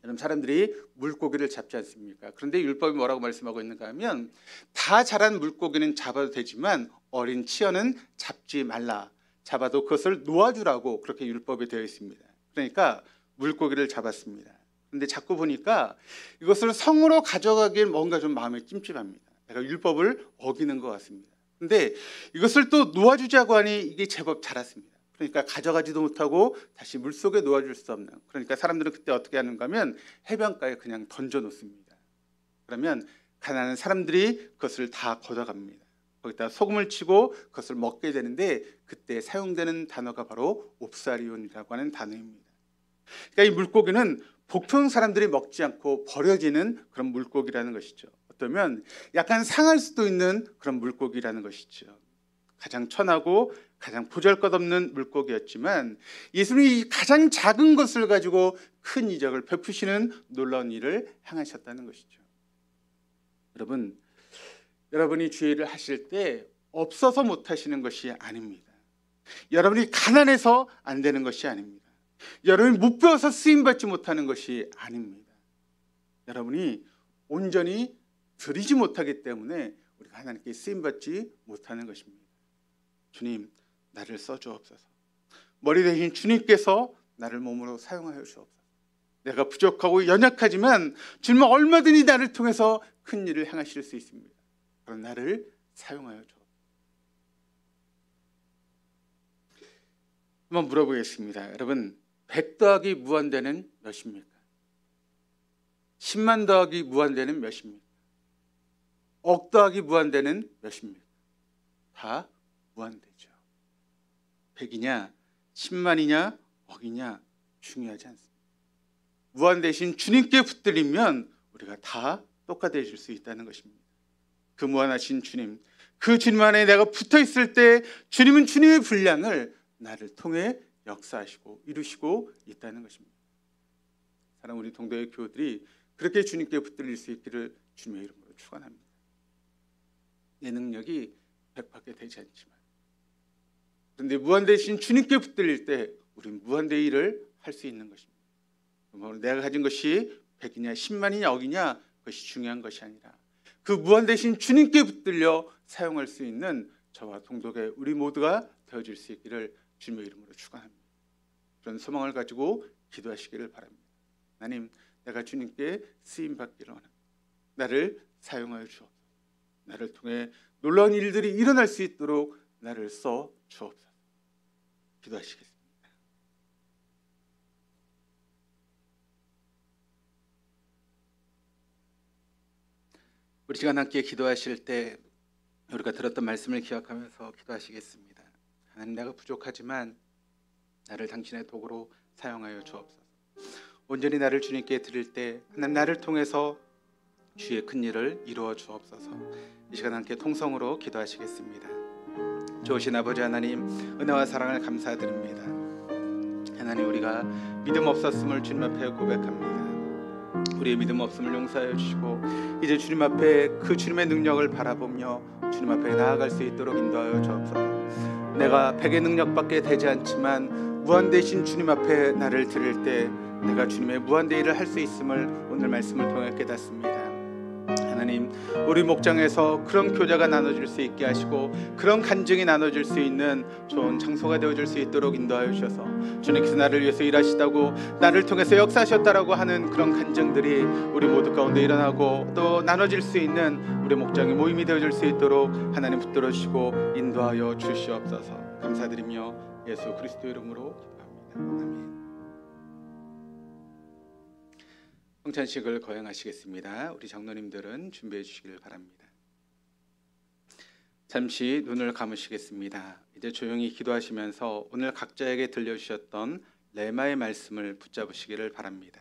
여러분, 사람들이 물고기를 잡지 않습니까? 그런데 율법이 뭐라고 말씀하고 있는가 하면, 다 자란 물고기는 잡아도 되지만 어린 치어는 잡지 말라. 잡아도 그것을 놓아주라고 그렇게 율법이 되어 있습니다. 그러니까 물고기를 잡았습니다. 그런데 자꾸 보니까 이것을 성으로 가져가기엔 뭔가 좀 마음이 찜찜합니다. 내가 율법을 어기는 것 같습니다. 그런데 이것을 또 놓아주자고 하니 이게 제법 자랐습니다. 그러니까 가져가지도 못하고 다시 물속에 놓아줄 수 없는, 그러니까 사람들은 그때 어떻게 하는가 하면 해변가에 그냥 던져놓습니다. 그러면 가난한 사람들이 그것을 다 걷어갑니다. 거기다 소금을 치고 그것을 먹게 되는데, 그때 사용되는 단어가 바로 옵사리온이라고 하는 단어입니다. 그러니까 이 물고기는 보통 사람들이 먹지 않고 버려지는 그런 물고기라는 것이죠. 어쩌면 약간 상할 수도 있는 그런 물고기라는 것이죠. 가장 천하고 가장 보잘것없는 물고기였지만 예수님이 가장 작은 것을 가지고 큰 이적을 베푸시는 놀라운 일을 행하셨다는 것이죠. 여러분, 여러분이 주일을 하실 때 없어서 못하시는 것이 아닙니다. 여러분이 가난해서 안 되는 것이 아닙니다. 여러분이 못 배워서 쓰임받지 못하는 것이 아닙니다. 여러분이 온전히 드리지 못하기 때문에 우리가 하나님께 쓰임받지 못하는 것입니다. 주님, 나를 써주옵소서. 머리 대신 주님께서 나를 몸으로 사용하여 주옵소서. 내가 부족하고 연약하지만 주님은 얼마든지 나를 통해서 큰 일을 행하실 수 있습니다. 그런 나를 사용하여 주옵소서. 한번 물어보겠습니다. 여러분, 100 더하기 무한대는 몇입니까? 10만 더하기 무한대는 몇입니까? 억 더하기 무한대는 몇입니까? 다 무한대죠. 100이냐 10만이냐 억이냐 중요하지 않습니다. 무한대신 주님께 붙들리면 우리가 다 똑같아질 수 있다는 것입니다. 그 무한하신 주님, 그 주님 안에 내가 붙어있을 때 주님은 주님의 분량을 나를 통해 역사하시고 이루시고 있다는 것입니다. 사랑 우리 동도의 교우들이 그렇게 주님께 붙들릴 수 있기를 주님의 이름으로 축원합니다. 내 능력이 100밖에 되지 않지만, 그런데 무한대신 주님께 붙들릴 때 우리는 무한대의 일을 할 수 있는 것입니다. 내가 가진 것이 100이냐 10만이냐 억이냐 그것이 중요한 것이 아니라 그 무한대신 주님께 붙들려 사용할 수 있는 저와 동독의 우리 모두가 되어질 수 있기를 주님의 이름으로 축원합니다. 그런 소망을 가지고 기도하시기를 바랍니다. 하나님, 내가 주님께 쓰임받기를 원합니다. 나를 사용하여 주옵소서. 나를 통해 놀라운 일들이 일어날 수 있도록 나를 써 주옵소서. 기도하시겠습니다. 우리 시간 함께 기도하실 때 우리가 들었던 말씀을 기억하면서 기도하시겠습니다. 하나님, 내가 부족하지만 나를 당신의 도구로 사용하여 주옵소서. 온전히 나를 주님께 드릴 때 하나님, 나를 통해서 주의 큰 일을 이루어 주옵소서. 이 시간 함께 통성으로 기도하시겠습니다. 좋으신 아버지 하나님, 은혜와 사랑을 감사드립니다. 하나님, 우리가 믿음 없었음을 주님 앞에 고백합니다. 우리의 믿음 없음을 용서하여 주시고 이제 주님 앞에 그 주님의 능력을 바라보며 주님 앞에 나아갈 수 있도록 인도하여 주옵소서. 내가 100의 능력밖에 되지 않지만 무한대신 주님 앞에 나를 드릴 때 내가 주님의 무한대 일을 할 수 있음을 오늘 말씀을 통해 깨닫습니다. 하나님, 우리 목장에서 그런 교제가 나눠질 수 있게 하시고 그런 간증이 나눠질 수 있는 좋은 장소가 되어줄 수 있도록 인도하여 주셔서 주님께서 나를 위해서 일하시다고 나를 통해서 역사하셨다라고 하는 그런 간증들이 우리 모두 가운데 일어나고 또 나눠질 수 있는 우리 목장의 모임이 되어줄 수 있도록 하나님 붙들어 주시고 인도하여 주시옵소서. 감사드리며 예수 그리스도 이름으로 기도합니다. 아멘. 성찬식을 거행하시겠습니다. 우리 장로님들은 준비해 주시길 바랍니다. 잠시 눈을 감으시겠습니다. 이제 조용히 기도하시면서 오늘 각자에게 들려주셨던 레마의 말씀을 붙잡으시기를 바랍니다.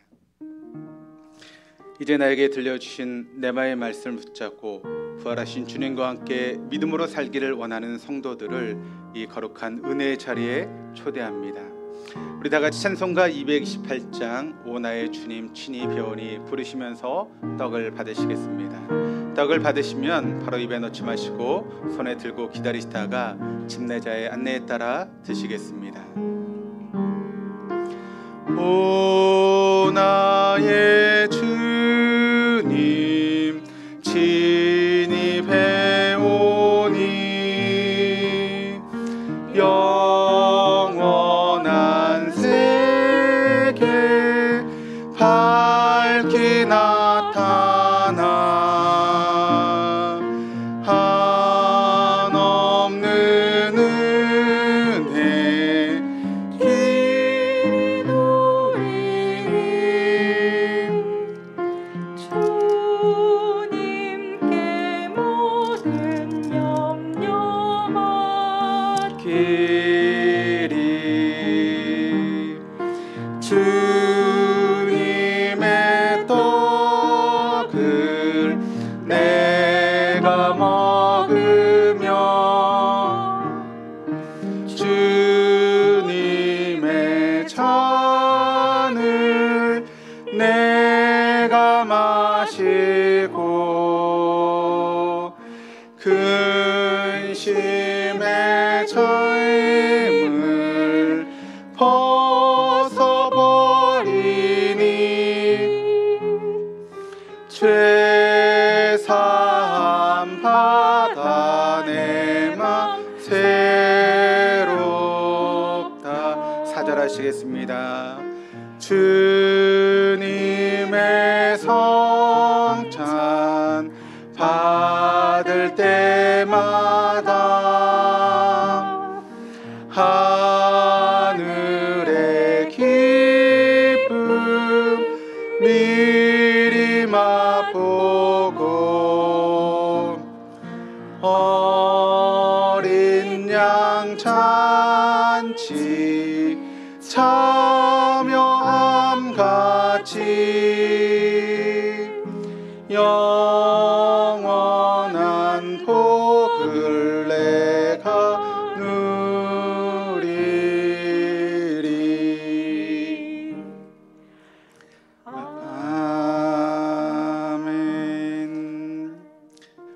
이제 나에게 들려주신 레마의 말씀을 붙잡고 부활하신 주님과 함께 믿음으로 살기를 원하는 성도들을 이 거룩한 은혜의 자리에 초대합니다. 우리 다 같이 찬송가 228장 오 나의 주님 친히 배우니 부르시면서 떡을 받으시겠습니다. 떡을 받으시면 바로 입에 넣지 마시고 손에 들고 기다리시다가 집례자의 안내에 따라 드시겠습니다. 오 나의 주님 친히 배우니 영원한 세계 밝게 나타나 한없는 은혜 길 누리니 주님께 모든 염려 맡기리 주님의 떡을 내가 먹으며 주님의 잔을 내가 마시고 근심 시겠습니다. 주님의 성찬 받을 때마다 하늘의 기쁨 미리 맛보고 어린 양 잔치 참여함 같이 영원한 복을 내가 누리리. 아멘.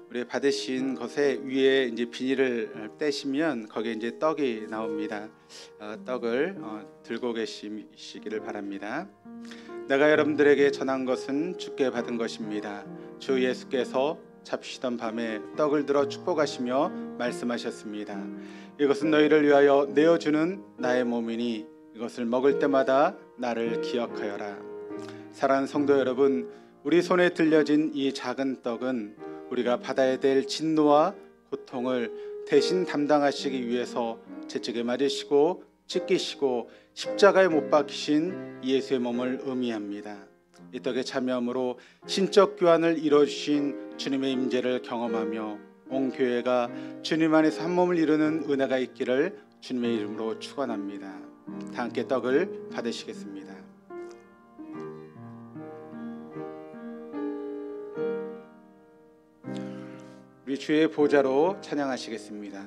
우리 받으신 것에 위에 이제 비닐을 떼시면 거기에 이제 떡이 나옵니다. 떡을 들고 계시기를 바랍니다. 내가 여러분들에게 전한 것은 주께 받은 것입니다. 주 예수께서 잡수시던 밤에 떡을 들어 축복하시며 말씀하셨습니다. 이것은 너희를 위하여 내어주는 나의 몸이니 이것을 먹을 때마다 나를 기억하여라. 사랑하는 성도 여러분, 우리 손에 들려진 이 작은 떡은 우리가 받아야 될 진노와 고통을 대신 담당하시기 위해서 채찍에 맞으시고 찢기시고 십자가에 못 박히신 예수의 몸을 의미합니다. 이 떡에 참여함으로 신적 교환을 이루어주신 주님의 임재를 경험하며 온 교회가 주님 안에서 한 몸을 이루는 은혜가 있기를 주님의 이름으로 축원합니다. 다 함께 떡을 받으시겠습니다. 우리 주의 보좌로 찬양하시겠습니다.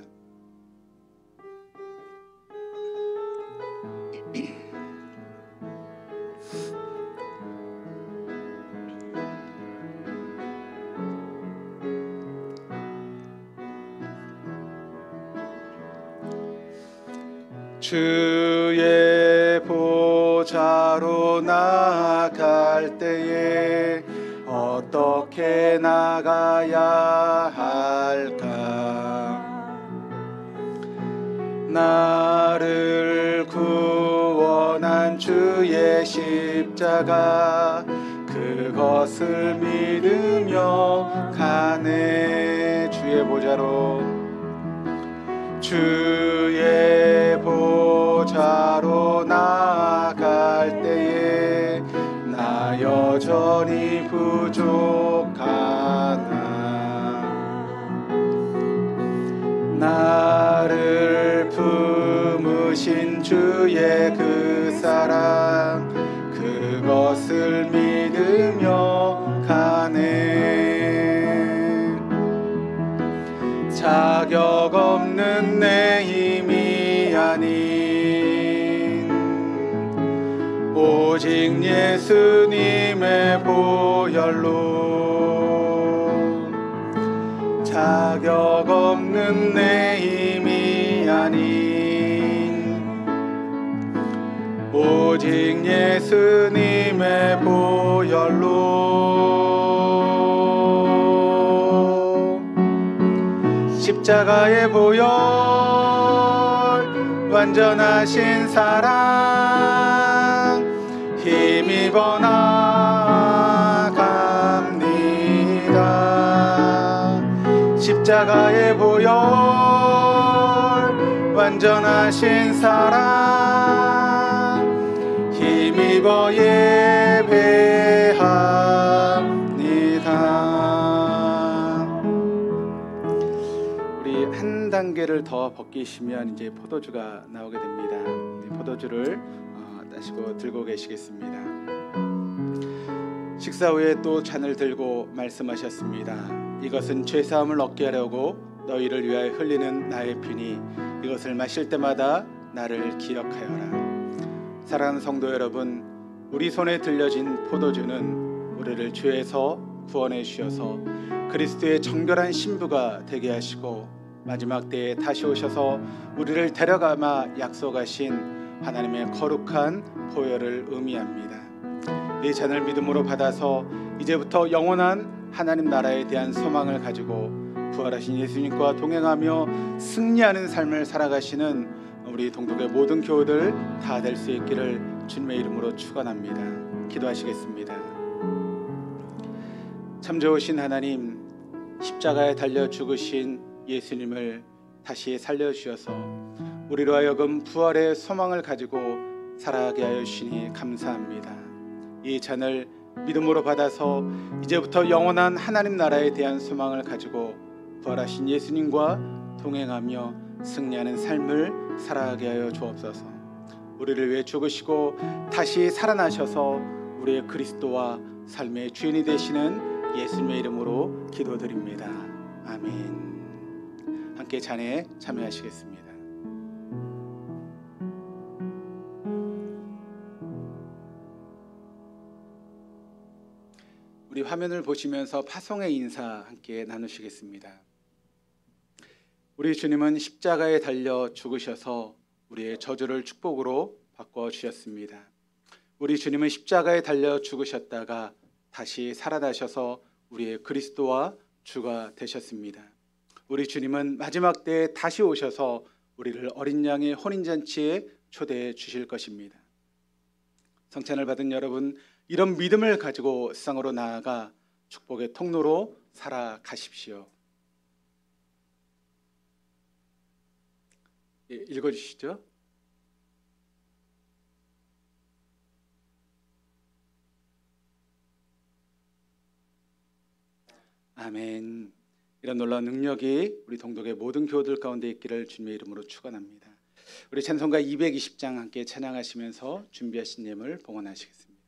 주의 보좌로 나아갈 때에 어떻게 나가야 할까? 나를 구원한 주의 십자가 그것을 믿으며 가네. 주의 보좌로 주의 보좌로 나아갈 때에 나 여전히 부족하나. 나를 품으신 주의 그 사랑 그것을 믿으며 가네. 자격 없는 내 힘이 아닌 오직 예수님의 보혈로 자격 없는 내 힘이 아닌 오직 예수님의 보혈로 십자가의 보혈 완전하신 사랑 힘입어 나갑니다. 십자가의 보혈 완전하신 사랑 힘입어 예배합니다. 우리 한 단계를 더 벗기시면 이제 포도주가 나오게 됩니다. 포도주를 따시고 들고 계시겠습니다. 식사 후에 또 잔을 들고 말씀하셨습니다. 이것은 죄사함을 얻게 하려고 너희를 위하여 흘리는 나의 피니 이것을 마실 때마다 나를 기억하여라. 사랑하는 성도 여러분, 우리 손에 들려진 포도주는 우리를 죄에서 구원해 주셔서 그리스도의 정결한 신부가 되게 하시고 마지막 때에 다시 오셔서 우리를 데려가마 약속하신 하나님의 거룩한 보혈을 의미합니다. 이 잔을 믿음으로 받아서 이제부터 영원한 하나님 나라에 대한 소망을 가지고 부활하신 예수님과 동행하며 승리하는 삶을 살아가시는 우리 동독의 모든 교우들 다 될 수 있기를 주님의 이름으로 축원합니다. 기도하시겠습니다. 참 좋으신 하나님, 십자가에 달려 죽으신 예수님을 다시 살려주셔서 우리로 하여금 부활의 소망을 가지고 살아가게 하여 주시니 감사합니다. 이 잔을 믿음으로 받아서 이제부터 영원한 하나님 나라에 대한 소망을 가지고 부활하신 예수님과 동행하며 승리하는 삶을 살아가게 하여 주옵소서. 우리를 위해 죽으시고 다시 살아나셔서 우리의 그리스도와 삶의 주인이 되시는 예수님의 이름으로 기도드립니다. 아멘. 함께 잔에 참여하시겠습니다. 우리 화면을 보시면서 파송의 인사 함께 나누시겠습니다. 우리 주님은 십자가에 달려 죽으셔서 우리의 저주를 축복으로 바꿔주셨습니다. 우리 주님은 십자가에 달려 죽으셨다가 다시 살아나셔서 우리의 그리스도와 주가 되셨습니다. 우리 주님은 마지막 때에 다시 오셔서 우리를 어린 양의 혼인잔치에 초대해 주실 것입니다. 성찬을 받은 여러분, 이런 믿음을 가지고 세상으로 나아가 축복의 통로로 살아가십시오. 읽어주시죠. 아멘. 이런 놀라운 능력이 우리 동독의 모든 교우들 가운데 있기를 주님의 이름으로 축원합니다. 우리 찬송가 220장 함께 찬양하시면서 준비하신 예물 봉헌하시겠습니다.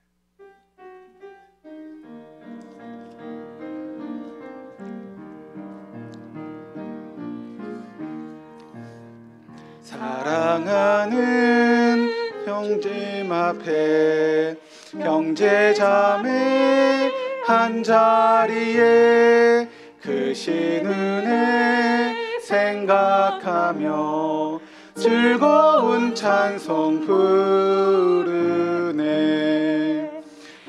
사랑하는 형제님 앞에 형제자매 한자리에 크신 은혜 생각하며 즐거운 찬송 부르네.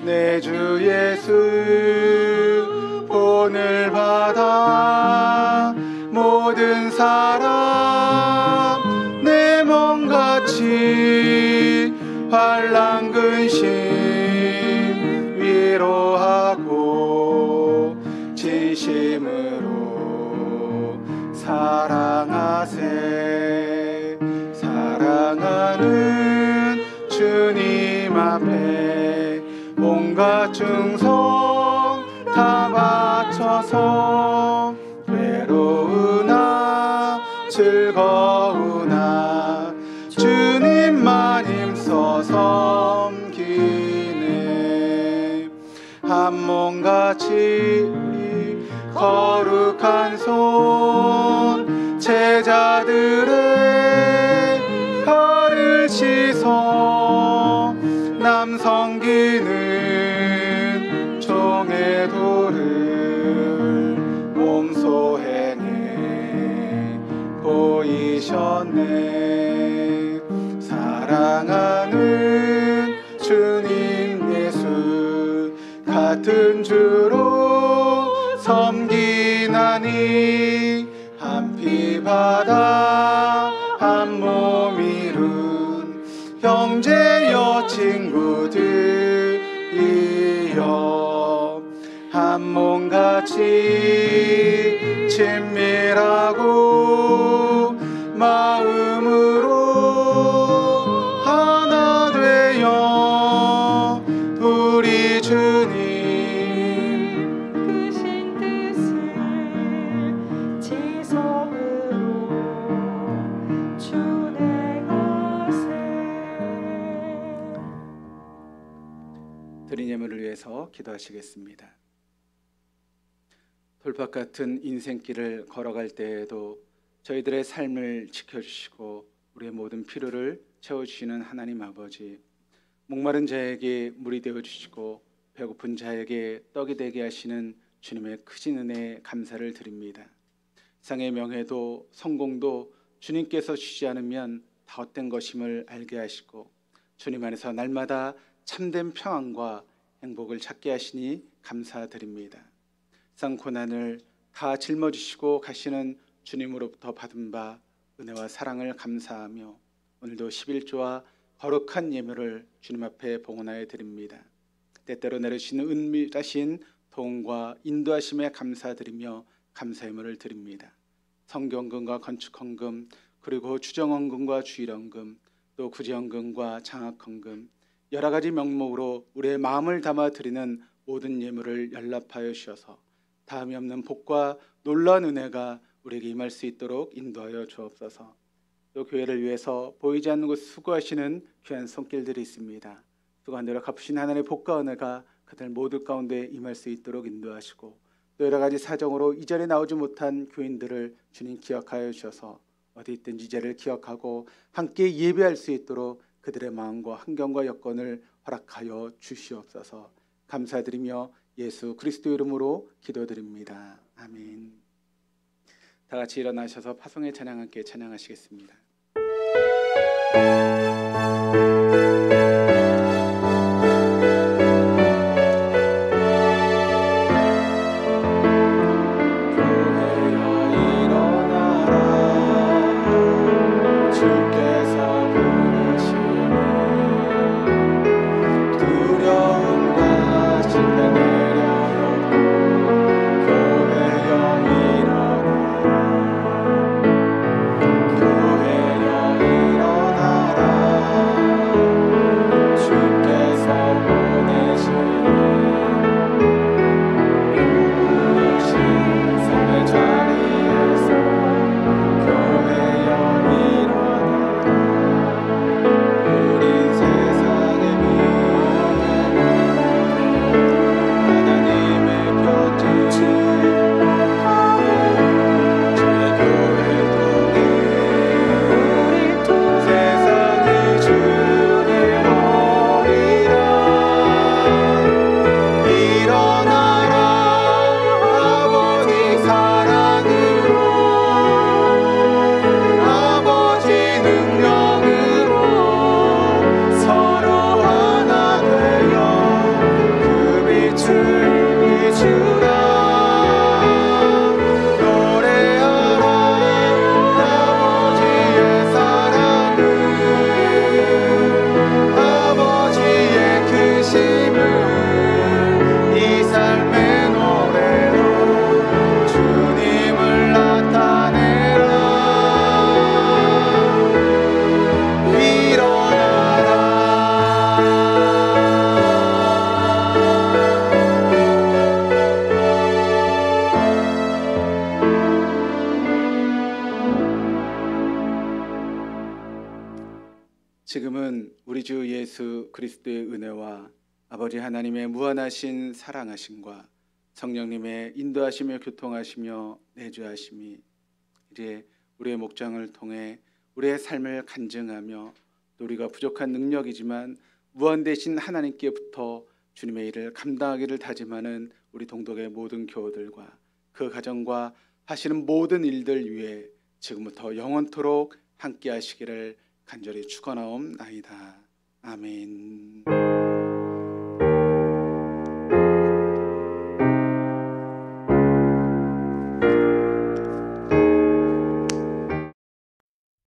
내 주 예수 본을 받아 모든 사람 내 몸같이 환난 근심 위로하고 진심으로 사랑하세. 사랑하는 주님 앞에 온갖 충성 다 바쳐서 외로우나 즐거우나 주님만 힘써 섬기네. 한 몸같이 거룩한 손 제자들의 발을 씻어 남 섬기는 종의 도를 몸소 행해 보이셨네. 사랑하는 주님 예수 같은 주로 섬기나니 한 피 바다 한 몸 이룬 형제여 친구들이여 한 몸같이 친밀하고 마음으로 하나 되어 우리 주님 크신 뜻을 지성으로 준행하세. 드린 예물을 위해서 기도하시겠습니다. 돌박 같은 인생길을 걸어갈 때에도 저희들의 삶을 지켜주시고 우리의 모든 필요를 채워주시는 하나님 아버지, 목마른 자에게 물이 되어주시고 배고픈 자에게 떡이 되게 하시는 주님의 크신 은혜에 감사를 드립니다. 세상의 명예도 성공도 주님께서 주시지 않으면 다 헛된 것임을 알게 하시고 주님 안에서 날마다 참된 평안과 행복을 찾게 하시니 감사드립니다. 세상 고난을 다 짊어지시고 가시는 주님으로부터 받은 바 은혜와 사랑을 감사하며 오늘도 11조와 거룩한 예물을 주님 앞에 봉헌하여 드립니다. 때때로 내려주시는 은밀하신 도움과 인도하심에 감사드리며 감사의물을 드립니다. 성경헌금과 건축헌금, 그리고 주정헌금과 주일헌금, 또 구제헌금과 장학헌금, 여러 가지 명목으로 우리의 마음을 담아 드리는 모든 예물을 연락하여 주셔서 다음이 없는 복과 놀라운 은혜가 우리에게 임할 수 있도록 인도하여 주옵소서. 또 교회를 위해서 보이지 않는 곳 수고하시는 귀한 손길들이 있습니다. 수고한 대로 갚으신 하나님의 복과 은혜가 그들 모두 가운데 임할 수 있도록 인도하시고, 또 여러 가지 사정으로 이 자리에 나오지 못한 교인들을 주님 기억하여 주셔서 어디 있든지 이 자리를 기억하고 함께 예배할 수 있도록 그들의 마음과 환경과 여건을 허락하여 주시옵소서. 감사드리며 예수 그리스도 이름으로 기도드립니다. 아멘. 다 같이 일어나셔서 파송의 찬양 함께 찬양하시겠습니다. 지금은 우리 주 예수 그리스도의 은혜와 아버지 하나님의 무한하신 사랑하심과 성령님의 인도하시며 교통하시며 내주하심이 이제 우리의 목장을 통해 우리의 삶을 간증하며 또 우리가 부족한 능력이지만 무한되신 하나님께부터 주님의 일을 감당하기를 다짐하는 우리 동독의 모든 교우들과 그 가정과 하시는 모든 일들 위해 지금부터 영원토록 함께 하시기를 간절히 축원하옵나이다. 아멘.